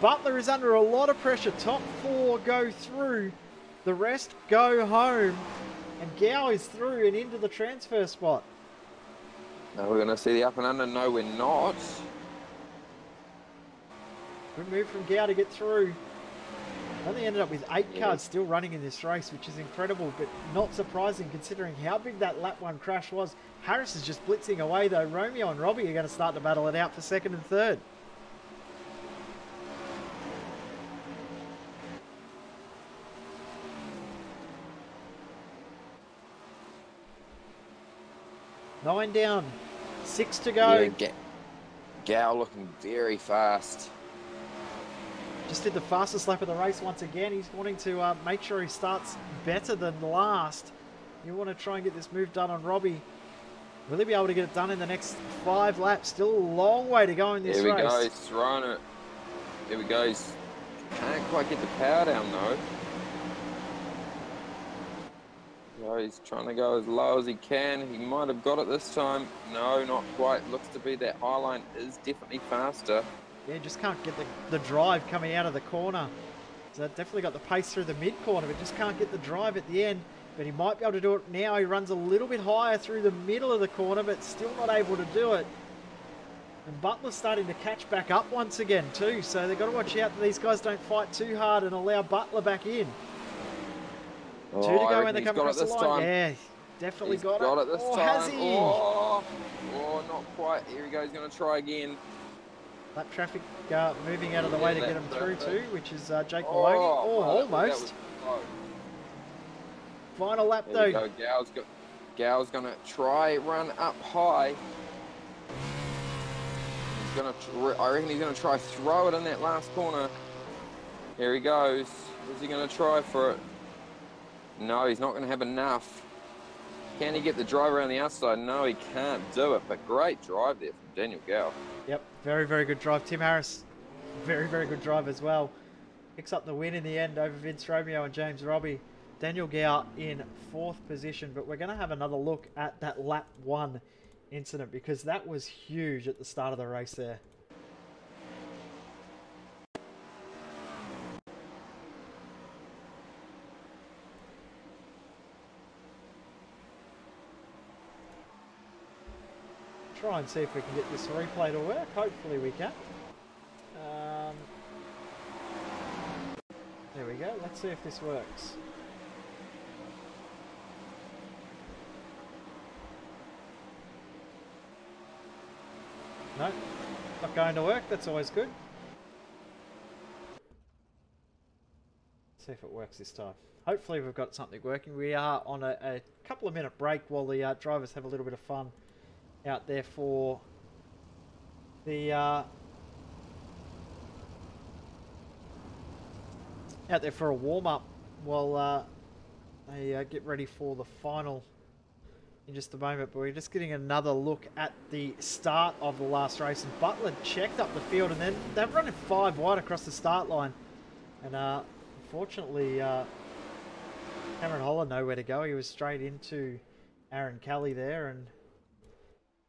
Butler is under a lot of pressure. Top 4 go through. The rest go home. And Gow is through and into the transfer spot. Now we're going to see the up and under. No, we're not. Good move from Gow to get through. Only ended up with 8 cars still running in this race, which is incredible, but not surprising considering how big that lap 1 crash was. Harris is just blitzing away though. Romeo and Robbie are going to start to battle it out for 2nd and 3rd. Nine down, 6 to go. Yeah, Gow looking very fast. Just did the fastest lap of the race once again. He's wanting to make sure he starts better than last. You want to try and get this move done on Robbie. Will he be able to get it done in the next 5 laps? Still a long way to go in this race. There we go, he's throwing it. There we go, he's can't quite get the power down though. So he's trying to go as low as he can. He might have got it this time. No, not quite. Looks to be that high line is definitely faster. Yeah, just can't get the drive coming out of the corner. So definitely got the pace through the mid-corner, but just can't get the drive at the end. But he might be able to do it now. He runs a little bit higher through the middle of the corner, but still not able to do it. And Butler's starting to catch back up once again too. So they've got to watch out that these guys don't fight too hard and allow Butler back in. 2 to go when they come across the line. Yeah, Definitely He's got it this Oh, time. has he? Oh, not quite. Here he goes. He's going to try again. Lap traffic moving out of the way to get him through too, which is Jake Maloney. Almost. Final lap There though. we go. Gal's going to try run up high. I reckon he's going to try throw it in that last corner. Here he goes. Is he going to try for it? No, he's not going to have enough. Can he get the drive around the outside? No, he can't do it, but great drive there from Daniel Gal. Yep, very, very good drive. Tim Harris, very, very good drive as well. Picks up the win in the end over Vince Romeo and James Robbie. Daniel Gow in 4th position, but we're going to have another look at that lap 1 incident because that was huge at the start of the race there. Try and see if we can get this replay to work. Hopefully we can. There we go. Let's see if this works. No, not going to work. That's always good. Let's see if it works this time. Hopefully we've got something working. We are on a couple of minute break while the drivers have a little bit of fun out there for the out there for a warm-up while they get ready for the final in just a moment. But we're just getting another look at the start of the last race, and Butler checked up the field, and then they're running 5 wide across the start line, and unfortunately Cameron Holler nowhere to go. He was straight into Aaron Kelly there, and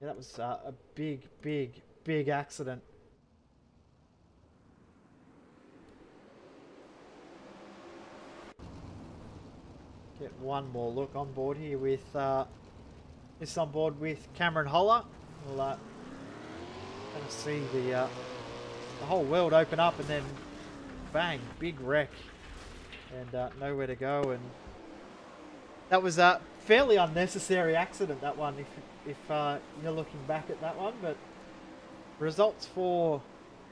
yeah, that was a big accident. Get one more look on board here with this on board with Cameron Holler. We'll kind of see the whole world open up, and then bang, big wreck, and nowhere to go. And that was a fairly unnecessary accident, that one, if you're looking back at that one. But results for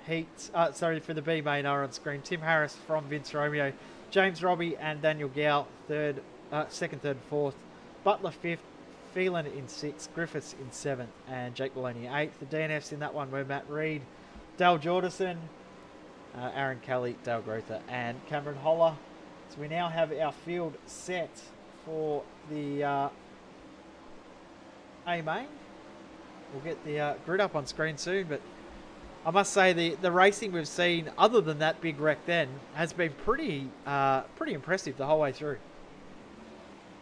for the B main are on screen. Tim Harris from Vince Romeo, James Robbie and Daniel Gow second, third, fourth, Butler 5th, Phelan in 6th, Griffiths in 7th, and Jake Maloney 8th. The DNFs in that one were Matt Reed, Dale Jordison, Aaron Kelly, Dale Grother, and Cameron Holler. So we now have our field set for the A main. We'll get the grid up on screen soon, but I must say the racing we've seen, other than that big wreck then, has been pretty impressive the whole way through.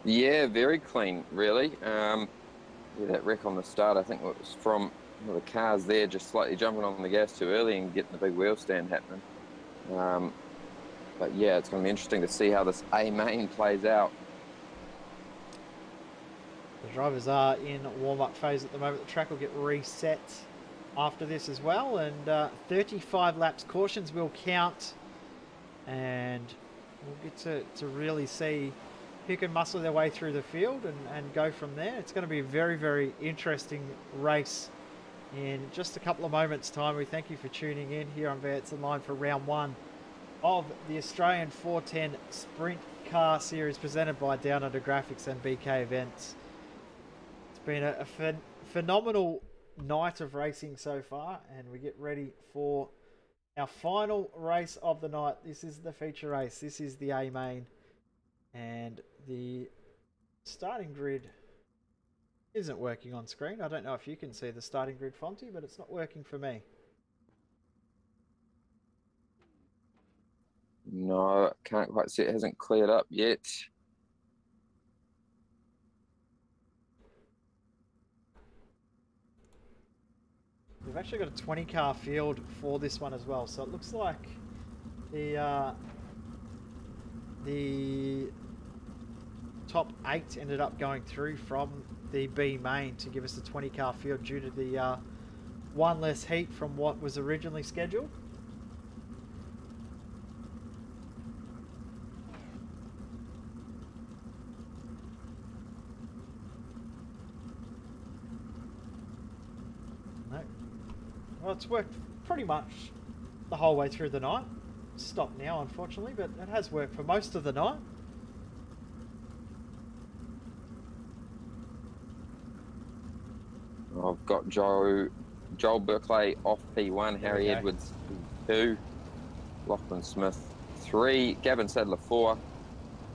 Yeah, very clean, really. Yeah, that wreck on the start, I think it was from the cars there just slightly jumping on the gas too early and getting the big wheel stand happening. But yeah, it's going to be interesting to see how this A main plays out. The drivers are in warm-up phase at the moment. The track will get reset after this as well, and 35 laps cautions will count, and we'll get to really see who can muscle their way through the field and go from there. It's going to be a very interesting race in just a couple of moments time. We thank you for tuning in here on Vets Online for round 1 of the Australian 410 Sprint Car Series presented by Down Under Graphics and BK Events. It's been a phenomenal night of racing so far, and we get ready for our final race of the night. This is the feature race. This is the A main, and the starting grid isn't working on screen. I don't know if you can see the starting grid, Fonty, but it's not working for me. No, can't quite see. It hasn't cleared up yet. We've actually got a 20 car field for this one as well, so it looks like the top 8 ended up going through from the B main to give us the 20 car field due to the one less heat from what was originally scheduled. Well, it's worked pretty much the whole way through the night. Stopped now, unfortunately, but it has worked for most of the night. I've got Joel Berkeley off P1, Harry Edwards P2, Lachlan Smith 3, Gavin Sadler 4,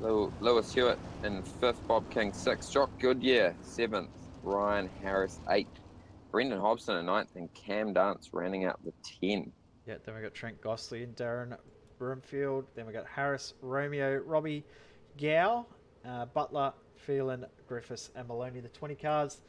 Lewis Hewitt in 5th, Bob King 6, Jock Goodyear 7th, Ryan Harris 8th, Brendan Hobson at 9th, and Cam Dance rounding out the 10. Yeah, then we got Trent Gostley and Darren Broomfield. Then we got Harris, Romeo, Robbie, Gow, Butler, Phelan, Griffiths, and Maloney. The 20 cars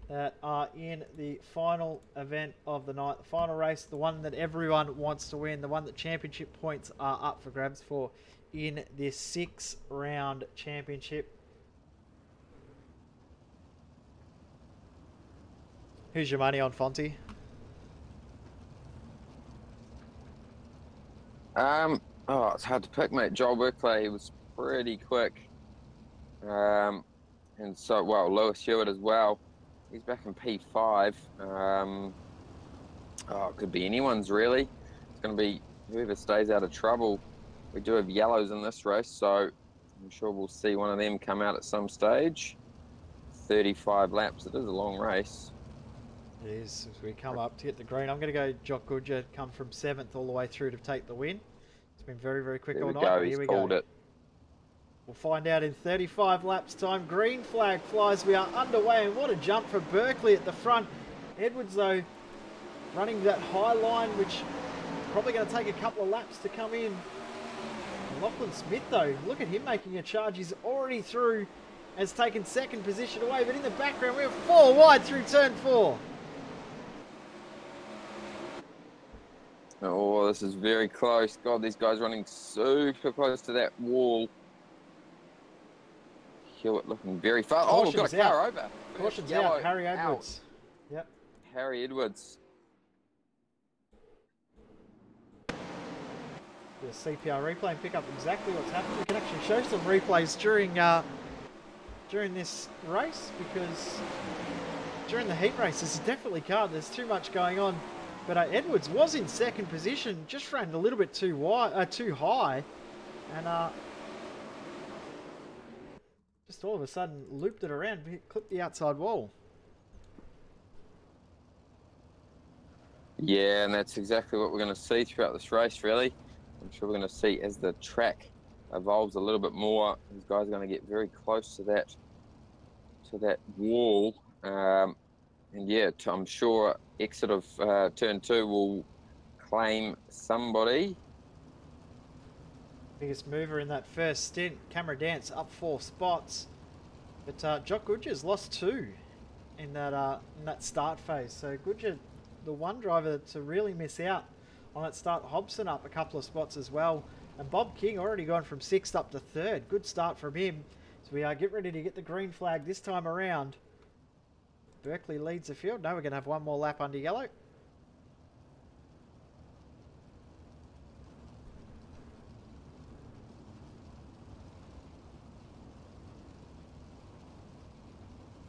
that are in the final event of the night, the final race, the one that everyone wants to win, the one that championship points are up for grabs for in this 6-round championship. Who's your money on, Fonty? Oh, it's hard to pick, mate. Joel Berkeley, he was pretty quick. And so, well, Lewis Hewitt as well. He's back in P5. Oh, it could be anyone's, really. It's going to be whoever stays out of trouble. We do have yellows in this race, so I'm sure we'll see one of them come out at some stage. 35 laps. It is a long race. It is. As we come up to get the green, I'm going to go Jock Goodyear, come from 7th all the way through to take the win. It's been very, very quick all night. Here we go. We'll find out in 35 laps time. Green flag flies. We are underway, and what a jump for Berkeley at the front. Edwards, though, running that high line, which probably going to take a couple of laps to come in. Lachlan Smith, though, look at him making a charge. He's already through, has taken 2nd position away, but in the background, we're 4 wide through turn 4. Oh, this is very close. God, these guys running super close to that wall. Hewitt looking very far. Oh, we've got a car over. Caution's out. Harry Edwards. Yep. Harry Edwards. The CPR replay and pick up exactly what's happened. We can actually show some replays during this race, because during the heat race, this is definitely card. There's too much going on. But Edwards was in 2nd position, just ran a little bit too high, and just all of a sudden looped it around, clipped the outside wall. Yeah, and that's exactly what we're going to see throughout this race, really. I'm sure we're going to see as the track evolves a little bit more. These guys are going to get very close to that wall. And yeah, I'm sure exit of turn 2 will claim somebody. Biggest mover in that first stint. Camera Dance up 4 spots, but Jock Goodyear's lost 2 in that start phase. So Goodyear, the one driver to really miss out on that start. Hobson up a couple of spots as well, and Bob King already gone from 6th up to 3rd. Good start from him. So we get ready to get the green flag this time around. Berkeley leads the field. Now we're going to have one more lap under yellow.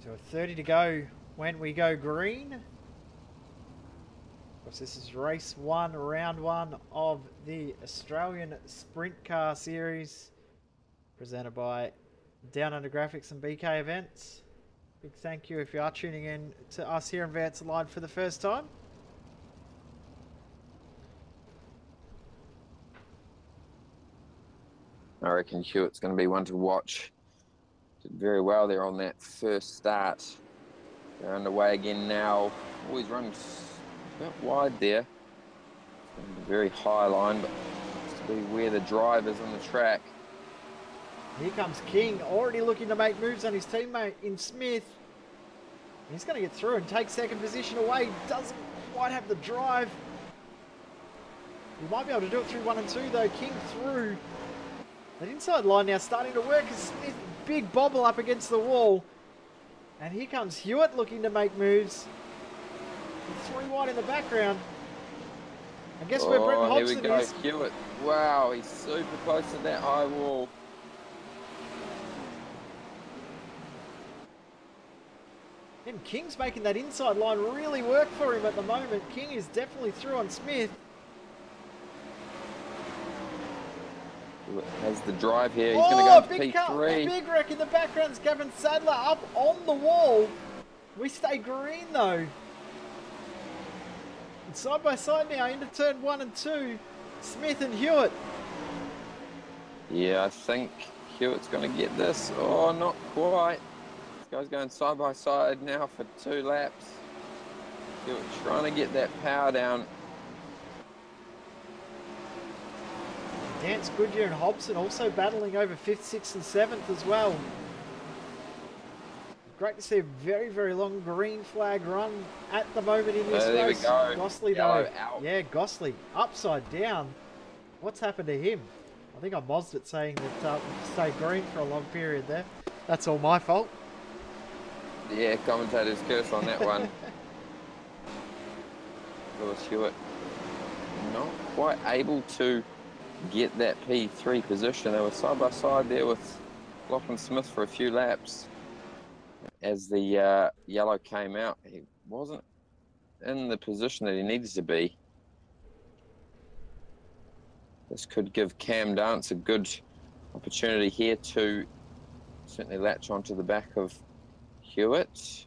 So 30 to go when we go green. Of course, this is race 1, round 1 of the Australian Sprint Car Series, presented by Down Under Graphics and BK Events. Big thank you if you are tuning in to us here in Vance Live for the first time. I reckon Hewitt's going to be one to watch. Did very well there on that first start. They're underway again now. Always running a bit wide there. Very high line, but it's to be where the drive is on the track. Here comes King, already looking to make moves on his teammate in Smith. He's going to get through and take 2nd position away. Doesn't quite have the drive. He might be able to do it through 1 and 2 though. King through. That inside line now starting to work as Smith, big bobble up against the wall. And here comes Hewitt looking to make moves. 3 wide in the background. I guess where Brenton Hobson here we go, is. Hewitt. Wow, he's super close to that high wall. And King's making that inside line really work for him at the moment. King is definitely through on Smith. Has the drive here. He's going to go into big P3. big wreck in the background. It's Gavin Sadler up on the wall. We stay green though. And side by side now into turn 1 and 2. Smith and Hewitt. Yeah, I think Hewitt's going to get this. Oh, not quite. This guy's going side by side now for 2 laps. Hewitt trying to get that power down. Dance, Goodyear and Hobson also battling over 5th, 6th and 7th as well. Great to see a very, very long green flag run at the moment in this race. There we go. Gosling Yellow though. out. Yeah, Gosling upside down. What's happened to him? I think I mozzed it saying that stayed green for a long period there. That's all my fault. Yeah, commentator's curse on that one. Lewis Hewitt not quite able to get that P3 position. They were side by side there with Lachlan Smith for a few laps. As the yellow came out, he wasn't in the position that he needed to be. This could give Cam Dance a good opportunity here to certainly latch onto the back of Hewitt.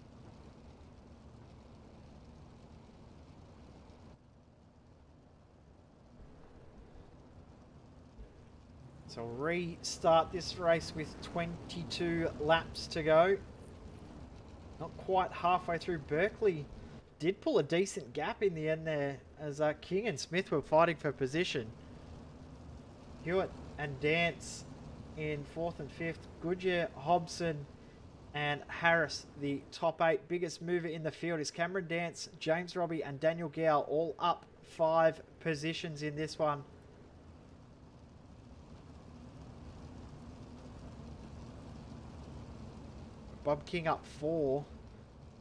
So restart this race with 22 laps to go. Not quite halfway through. Berkeley did pull a decent gap in the end there as King and Smith were fighting for position. Hewitt and Dance in 4th and 5th. Goodyear, Hobson and Harris, the top 8. Biggest mover in the field is Cameron Dance, James Robbie and Daniel Gow, all up 5 positions in this one. Bob King up 4.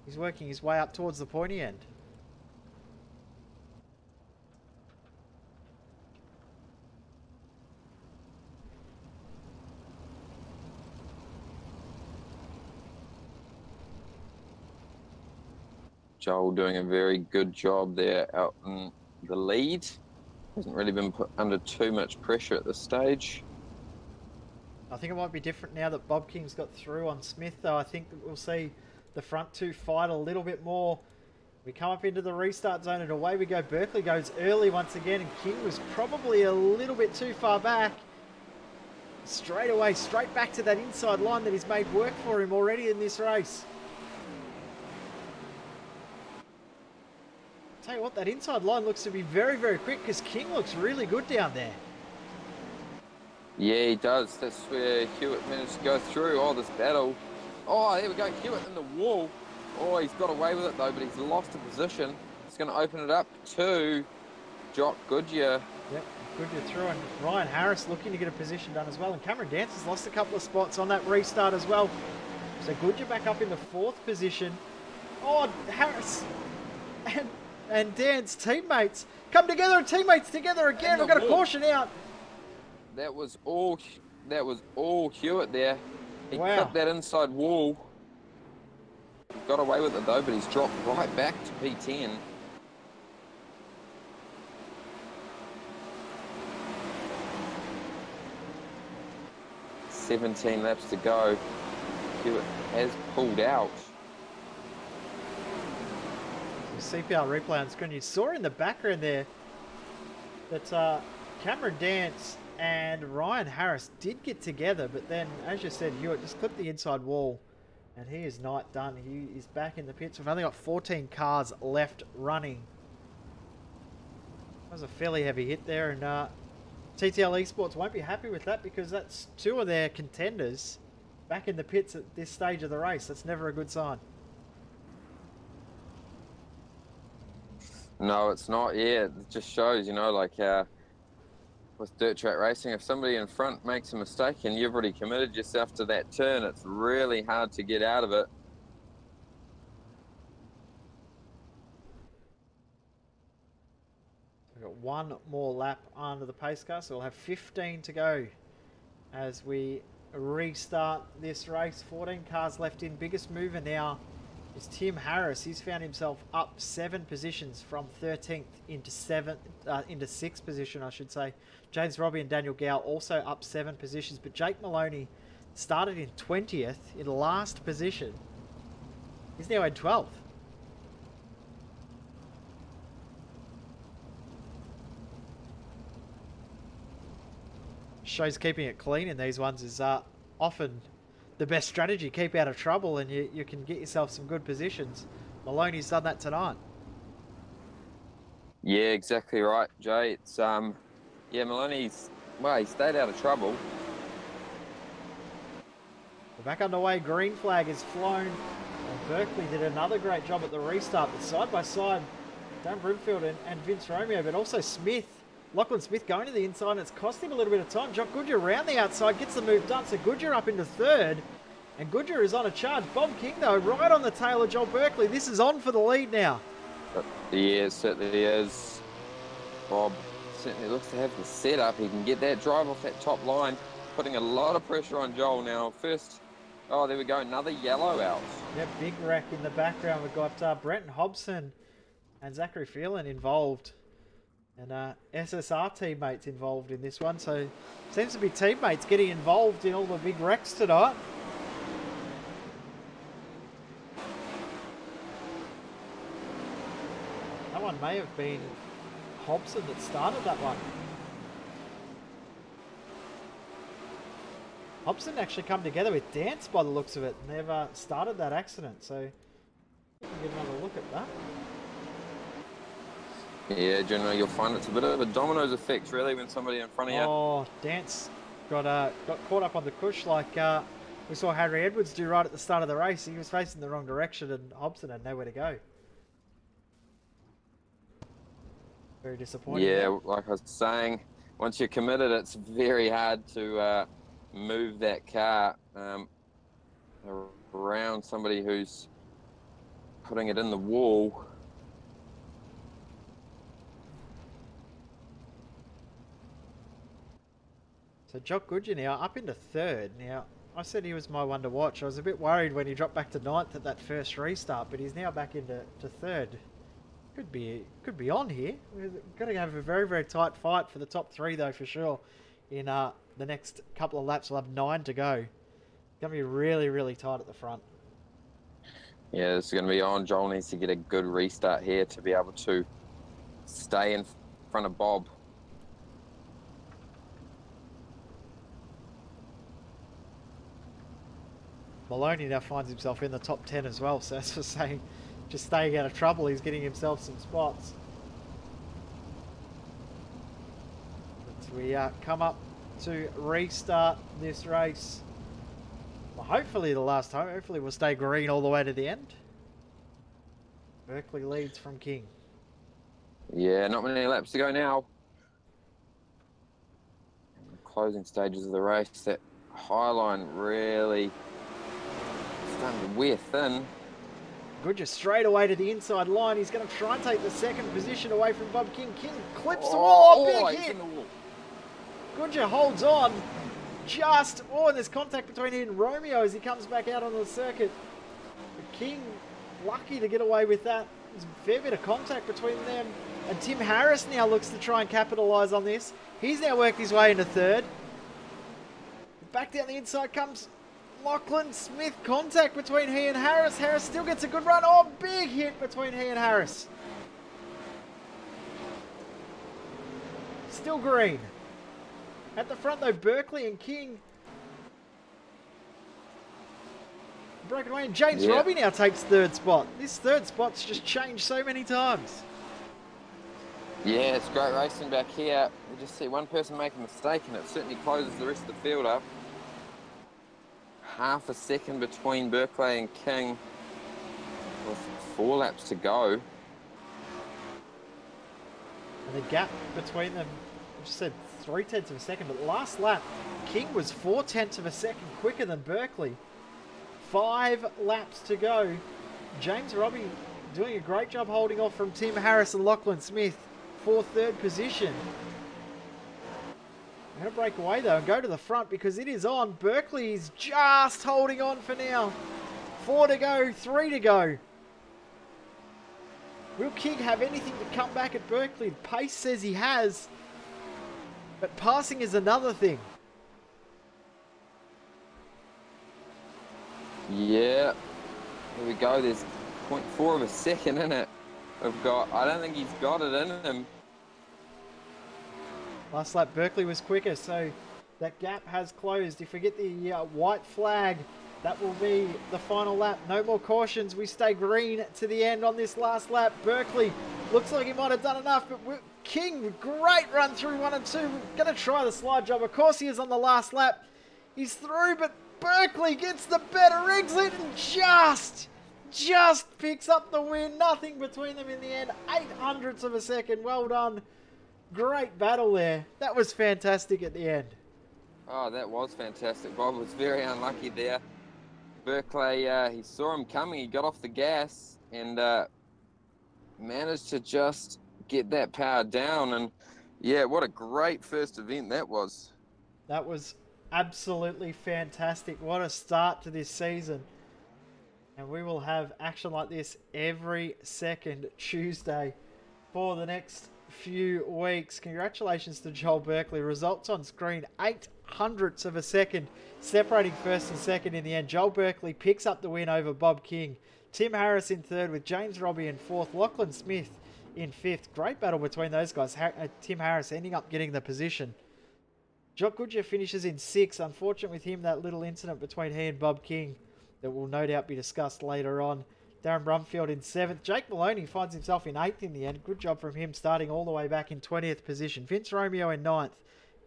He's working his way up towards the pointy end. Joel doing a very good job there out in the lead. Hasn't really been put under too much pressure at this stage. I think it might be different now that Bob King's got through on Smith, though. I think that we'll see the front 2 fight a little bit more. We come up into the restart zone and away we go. Berkeley goes early once again and King was probably a little bit too far back. Straight away, straight back to that inside line that he's made work for him already in this race. Tell you what, that inside line looks to be very, very quick because King looks really good down there. Yeah, he does. That's where Hewitt managed to go through. Oh, this battle. Oh, there we go. Hewitt in the wall. Oh, he's got away with it, though, but he's lost a position. He's going to open it up to Jock Goodyear. Yep, Goodyear through. And Ryan Harris looking to get a position done as well. And Cameron Dance has lost a couple of spots on that restart as well. So Goodyear back up in the 4th position. Oh, Harris and Dance teammates come together and teammates together again. We've got a caution out. That was all Hewitt there. He Wow. clipped that inside wall. Got away with it though, but he's dropped right back to P10. "17 laps to go." Hewitt has pulled out. CPR replay on screen. You saw in the background there that Cameron Dance and Ryan Harris did get together, but then, as you said, Hewitt just clipped the inside wall, and he is not done. He is back in the pits. We've only got 14 cars left running. That was a fairly heavy hit there, and TTL Esports won't be happy with that because that's 2 of their contenders back in the pits at this stage of the race. That's never a good sign. No, it's not. Yeah, it just shows, you know, like with dirt track racing, if somebody in front makes a mistake and you've already committed yourself to that turn, it's really hard to get out of it. We've got 1 more lap under the pace car, so we'll have 15 to go as we restart this race. 14 cars left in. Biggest mover now is Tim Harris. He's found himself up 7 positions from 13th into 6th position, I should say. James Robbie and Daniel Gow also up 7 positions, but Jake Maloney started in 20th, in last position. He's now in 12th. Shows keeping it clean in these ones is often the best strategy. Keep out of trouble and you can get yourself some good positions. Maloney's done that tonight. Yeah, exactly right, Jay. It's yeah, Maloney's, well, he stayed out of trouble. We're back underway. Green flag is flown. And Berkeley did another great job at the restart. But side by side, Dan Brimfield and Vince Romeo, but also Smith. Lachlan Smith going to the inside, and it's cost him a little bit of time. Jock Goodyear around the outside, gets the move done. So Goodyear up into 3rd, and Goodyear is on a charge. Bob King, though, right on the tail of Joel Berkeley. This is on for the lead now. Yeah, it certainly is. Bob certainly looks to have the setup. He can get that drive off that top line, putting a lot of pressure on Joel now. First, oh, there we go, another yellow out. Yeah, big wreck in the background. We've got Brenton Hobson and Zachary Phelan involved. And SSR teammates involved in this one. So seems to be teammates getting involved in all the big wrecks tonight. That one may have been Hobson that started that one. Hobson actually come together with Dance by the looks of it. And they've started that accident. So we can get another look at that. Yeah, generally you'll find it's a bit of a dominoes effect, really, when somebody in front of you. Oh, Dance got caught up on the cush like we saw Harry Edwards do right at the start of the race. He was facing the wrong direction and Hobson had nowhere to go. Very disappointing. Yeah, like I was saying, once you're committed, it's very hard to move that car around somebody who's putting it in the wall. So Jock Goodyear now up into 3rd. Now, I said he was my one to watch. I was a bit worried when he dropped back to 9th at that first restart, but he's now back into 3rd. Could be on here. We're going to have a very, very tight fight for the top 3, though, for sure. In the next couple of laps, we'll have 9 to go. It's going to be really, really tight at the front. Yeah, this is going to be on. Joel needs to get a good restart here to be able to stay in front of Bob. Maloney now finds himself in the top 10 as well, so that's for saying just staying out of trouble. He's getting himself some spots. But we come up to restart this race. Well, hopefully the last time. Hopefully we'll stay green all the way to the end. Berkeley leads from King. Yeah, not many laps to go now. In the closing stages of the race, that high line really starting to wear thin. Goodyear straight away to the inside line. He's going to try and take the 2nd position away from Bob King. King clips the wall. Big hit. Goodyear holds on. And there's contact between him and Romeo as he comes back out on the circuit. But King, lucky to get away with that. There's a fair bit of contact between them. And Tim Harris now looks to try and capitalise on this. He's now worked his way into 3rd. Back down the inside comes Lachlan Smith. Contact between he and Harris. Harris still gets a good run. Oh, big hit between he and Harris. Still green. At the front though, Berkeley and King broken away. And James Robbie now takes 3rd spot. This 3rd spot's just changed so many times. Yeah, it's great racing back here. You just see one person make a mistake and it certainly closes the rest of the field up. Half a second between Berkeley and King with 4 laps to go. And the gap between them, I just said 0.3 of a second, but last lap, King was 0.4 of a second quicker than Berkeley. 5 laps to go. James Robbie doing a great job holding off from Tim Harris and Lachlan Smith for 3rd position. I'm going to break away though and go to the front because it is on. Berkeley is just holding on for now. 4 to go, 3 to go. Will King have anything to come back at Berkeley? Pace says he has, but passing is another thing. Yeah, here we go. There's 0.4 of a second in it. I don't think he's got it in him. Last lap, Berkeley was quicker, so that gap has closed. If we get the white flag, that will be the final lap. No more cautions. We stay green to the end on this last lap. Berkeley looks like he might have done enough, but King, great run through 1 and 2. We're going to try the slide job. Of course he is on the last lap. He's through, but Berkeley gets the better exit and just picks up the win. Nothing between them in the end. 800ths of a second. Well done. Great battle there. That was fantastic at the end. Oh, that was fantastic. Bob was very unlucky there. Berkeley, he saw him coming. He got off the gas and managed to just get that power down. And yeah, what a great first event that was. That was absolutely fantastic. What a start to this season. And we will have action like this every second Tuesday for the next few weeks. Congratulations to Joel Berkeley. Results on screen, 800ths of a second separating first and second in the end. Joel Berkeley picks up the win over Bob King. Tim Harris in third with James Robbie in fourth. Lachlan Smith in fifth. Great battle between those guys. Tim Harris ending up getting the position. Jock Goodyear finishes in sixth. Unfortunate with him, that little incident between he and Bob King that will no doubt be discussed later on. Darren Brumfield in 7th. Jake Maloney finds himself in 8th in the end. Good job from him starting all the way back in 20th position. Vince Romeo in 9th.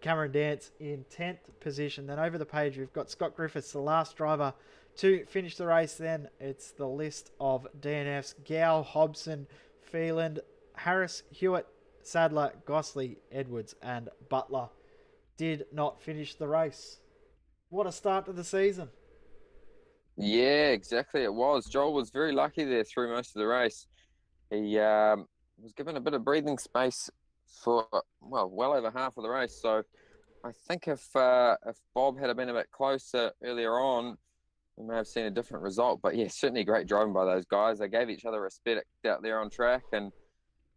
Cameron Dance in 10th position. Then over the page we've got Scott Griffiths, the last driver to finish the race. Then it's the list of DNFs. Gow, Hobson, Phelan, Harris, Hewitt, Sadler, Gosley, Edwards and Butler did not finish the race. What a start to the season. Yeah, exactly. It was. Joel was very lucky there through most of the race. He was given a bit of breathing space for, well over half of the race. So I think if Bob had been a bit closer earlier on, we may have seen a different result. But yeah, certainly great driving by those guys. They gave each other respect out there on track, and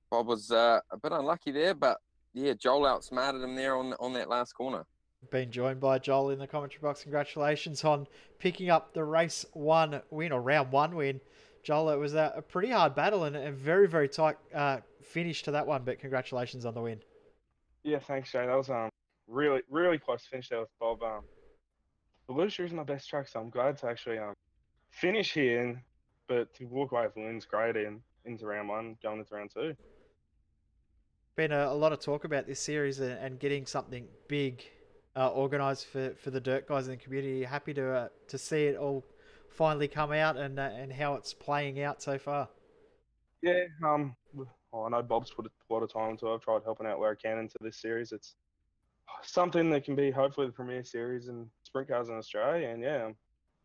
Bob was a bit unlucky there. But yeah, Joel outsmarted him there on that last corner. Been joined by Joel in the commentary box. Congratulations on picking up the race 1 win, or round 1 win. Joel, it was a pretty hard battle and a very, very tight finish to that one, but congratulations on the win. Yeah, thanks, Jay. That was really, really close finish there with Bob. Volusia is my best track, so I'm glad to actually finish here, but to walk away with the win's great into round 1, going into round 2. Been a lot of talk about this series and getting something big organised for the dirt guys in the community. Happy to see it all finally come out and how it's playing out so far. Yeah, I know Bob's put a lot of time into it. I've tried helping out where I can into this series. It's something that can be hopefully the premier series in sprint cars in Australia, and yeah,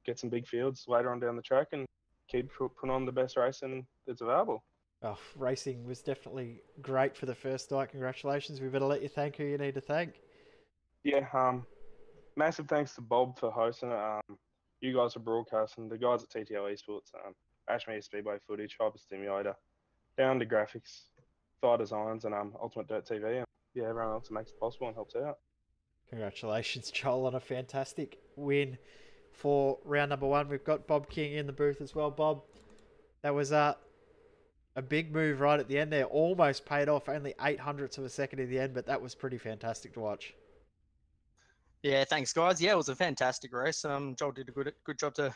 get some big fields later on down the track and keep putting on the best racing that's available. Oh, racing was definitely great for the first night. Congratulations. We better let you thank who you need to thank. Yeah, massive thanks to Bob for hosting it. You guys for broadcasting, the guys at TTL Esports, Ashmead Speedway footage, Hyper Stimulator, down to graphics, Thigh Designs, and Ultimate Dirt TV, and yeah, everyone else that makes it possible and helps out. Congratulations, Joel, on a fantastic win for round number 1. We've got Bob King in the booth as well. Bob, that was a big move right at the end there. Almost paid off, only 800ths of a second in the end, but that was pretty fantastic to watch. Yeah, thanks, guys. Yeah, it was a fantastic race. Joel did a good job to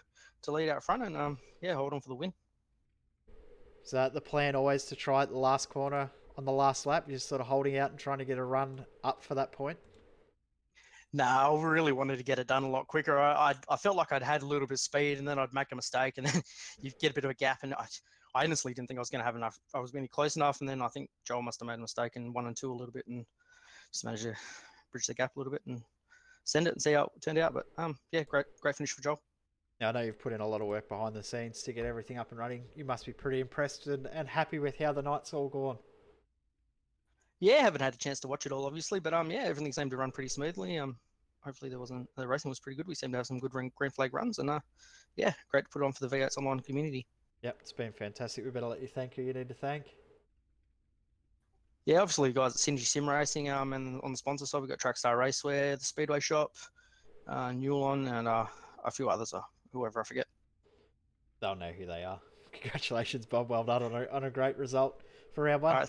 lead out front and yeah, hold on for the win. Is that the plan always to try at the last corner on the last lap? You're just sort of holding out and trying to get a run up for that point? No, I really wanted to get it done a lot quicker. I felt like I'd had a little bit of speed and then I'd make a mistake and then you get a bit of a gap. And I honestly didn't think I was going to have enough. I was going to be close enough. And then I think Joel must have made a mistake in 1 and 2 a little bit and just managed to bridge the gap a little bit and send it and see how it turned out. But yeah, great finish for Joel. Now, I know you've put in a lot of work behind the scenes to get everything up and running. You must be pretty impressed and happy with how the night's all gone. Yeah, haven't had a chance to watch it all, obviously, but yeah, everything seemed to run pretty smoothly. hopefully the racing was pretty good. We seem to have some good green flag runs, and yeah, great to put it on for the V8's online community. Yep, it's been fantastic. We better let you thank who you need to thank. Yeah, obviously, guys at Synergy Sim Racing, and on the sponsor side, we've got Trackstar Raceware, the Speedway Shop, Newlon, and a few others, whoever I forget. They'll know who they are. Congratulations, Bob. Well done on a great result for round one. All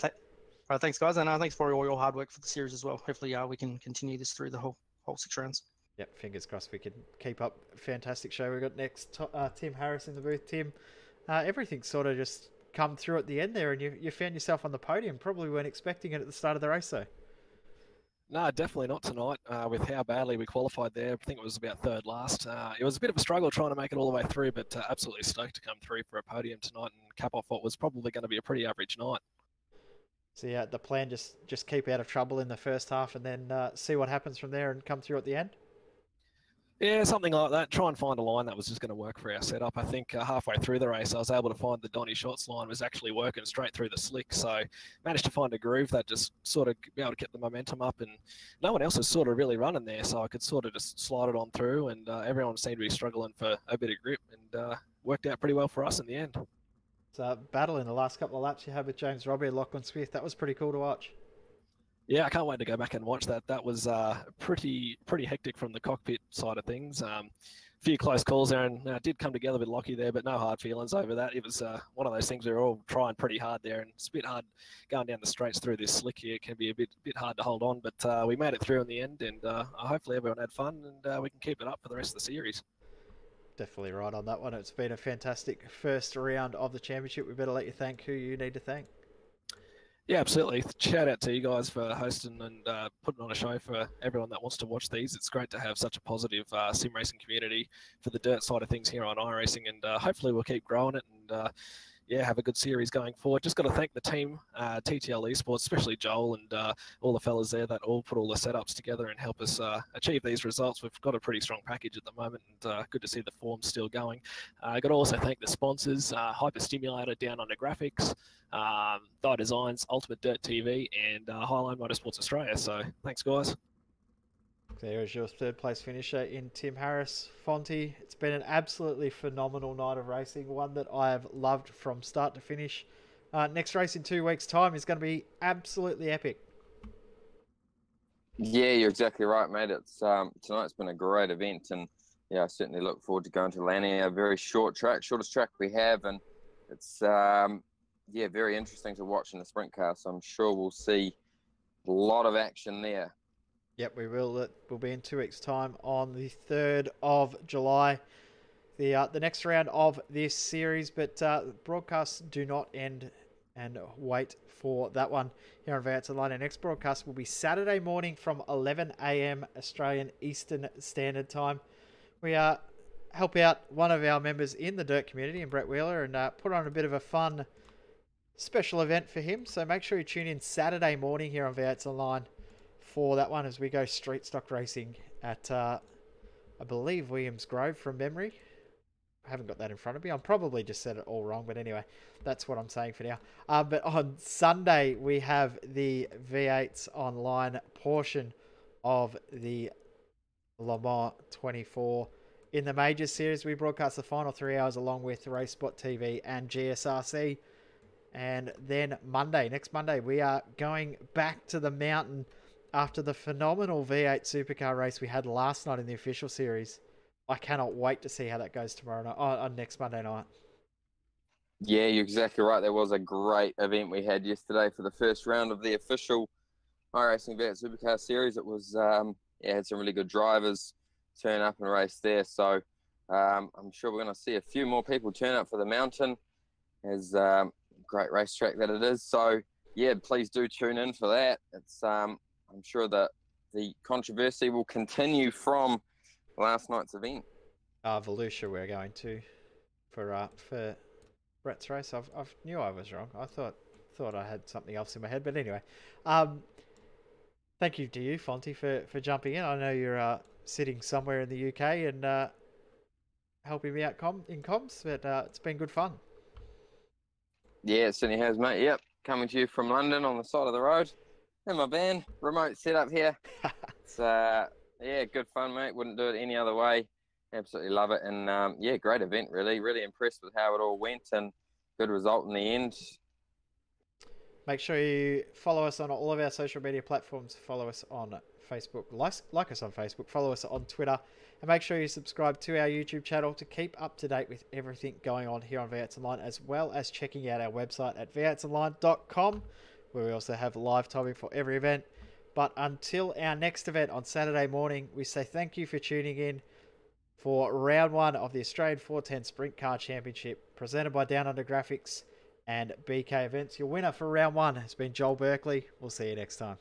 right, thanks, guys, and thanks for all your hard work for the series as well. Hopefully, we can continue this through the whole 6 rounds. Yep, fingers crossed we can keep up a fantastic show. We've got next Tim Harris in the booth. Tim, everything sort of just come through at the end there, and you found yourself on the podium. Probably weren't expecting it at the start of the race, though. No, definitely not tonight. With how badly we qualified there, I think it was about third last. It was a bit of a struggle trying to make it all the way through, but absolutely stoked to come through for a podium tonight and cap off what was probably going to be a pretty average night. So yeah, the plan just keep out of trouble in the first half, and then see what happens from there and come through at the end. Yeah, something like that. Try and find a line that was just going to work for our setup. I think halfway through the race, I was able to find the Donny Shots line was actually working straight through the slick. So managed to find a groove that just sort of be able to get the momentum up, and no one else was sort of really running there. So I could sort of just slide it on through, and everyone seemed to be struggling for a bit of grip, and worked out pretty well for us in the end. So battle in the last couple of laps you had with James Robbie and Lachlan Smith. That was pretty cool to watch. Yeah, I can't wait to go back and watch that. That was pretty hectic from the cockpit side of things. A few close calls there, and did come together with Lockie there, but no hard feelings over that. It was one of those things we were all trying pretty hard there, and it's a bit hard going down the straights through this slick here. It can be a bit hard to hold on, but we made it through in the end, and hopefully everyone had fun, and we can keep it up for the rest of the series. Definitely right on that one. It's been a fantastic first round of the championship. We better let you thank who you need to thank. Yeah, absolutely. Shout out to you guys for hosting and putting on a show for everyone that wants to watch these. It's great to have such a positive sim racing community for the dirt side of things here on iRacing, and hopefully we'll keep growing it and yeah, have a good series going forward. Just got to thank the team, TTL Esports, especially Joel and all the fellas there that all put all the setups together and help us achieve these results. We've got a pretty strong package at the moment, and good to see the form still going. Got to also thank the sponsors, Hyperstimulator down under graphics, Thy Designs, Ultimate Dirt TV, and Highline Motorsports Australia. So thanks, guys. There is your third place finisher in Tim Harris. Fonty, it's been an absolutely phenomenal night of racing, one that I have loved from start to finish. Next race in 2 weeks' time is going to be absolutely epic. Yeah, you're exactly right, mate. It's tonight's been a great event, and yeah, I certainly look forward to going to Lanny, a very short track, shortest track we have, and it's yeah, very interesting to watch in the sprint car. So I'm sure we'll see a lot of action there. Yep, we will. It will be in 2 weeks' time on the 3rd of July. The next round of this series, but broadcasts do not end, and wait for that one here on V8's Online. Our next broadcast will be Saturday morning from 11 a.m. Australian Eastern Standard Time. We help out one of our members in the dirt community, in Brett Wheeler, and put on a bit of a fun special event for him. So make sure you tune in Saturday morning here on V8's Online for that one as we go street stock racing at, I believe, Williams Grove from memory. I haven't got that in front of me. I'm probably just said it all wrong, but anyway, that's what I'm saying for now. But on Sunday, we have the V8's Online portion of the Le Mans 24. In the Majors series, we broadcast the final 3 hours along with Race Spot TV and GSRC. And then next Monday, we are going back to the mountain after the phenomenal V8 supercar race we had last night in the official series. I cannot wait to see how that goes tomorrow night, on next Monday night. Yeah, you're exactly right. There was a great event we had yesterday for the first round of the official iRacing V8 Supercar Series. It was, yeah, had some really good drivers turn up and race there. So I'm sure we're going to see a few more people turn up for the mountain, as great racetrack that it is. So yeah, please do tune in for that. It's I'm sure that the controversy will continue from last night's event. Volusia we're going to for Brett's race. I knew I was wrong. I thought I had something else in my head, but anyway. Thank you to you, Fonty, for jumping in. I know you're sitting somewhere in the UK and helping me out in comms, but it's been good fun. Yeah, it certainly has, mate. Yep, coming to you from London on the side of the road in my van, remote setup here. It's Yeah, good fun, mate. Wouldn't do it any other way. Absolutely love it. And yeah, great event, really. Really impressed with how it all went and good result in the end. Make sure you follow us on all of our social media platforms. Follow us on Facebook, like us on Facebook, follow us on Twitter, and make sure you subscribe to our YouTube channel to keep up to date with everything going on here on V8s Online, as well as checking out our website at v8sonline.com, where we also have live timing for every event. But until our next event on Saturday morning, we say thank you for tuning in for round one of the Australian 410 Sprint Car Championship, presented by Down Under Graphics and BK Events. Your winner for round one has been Joel Berkeley. We'll see you next time.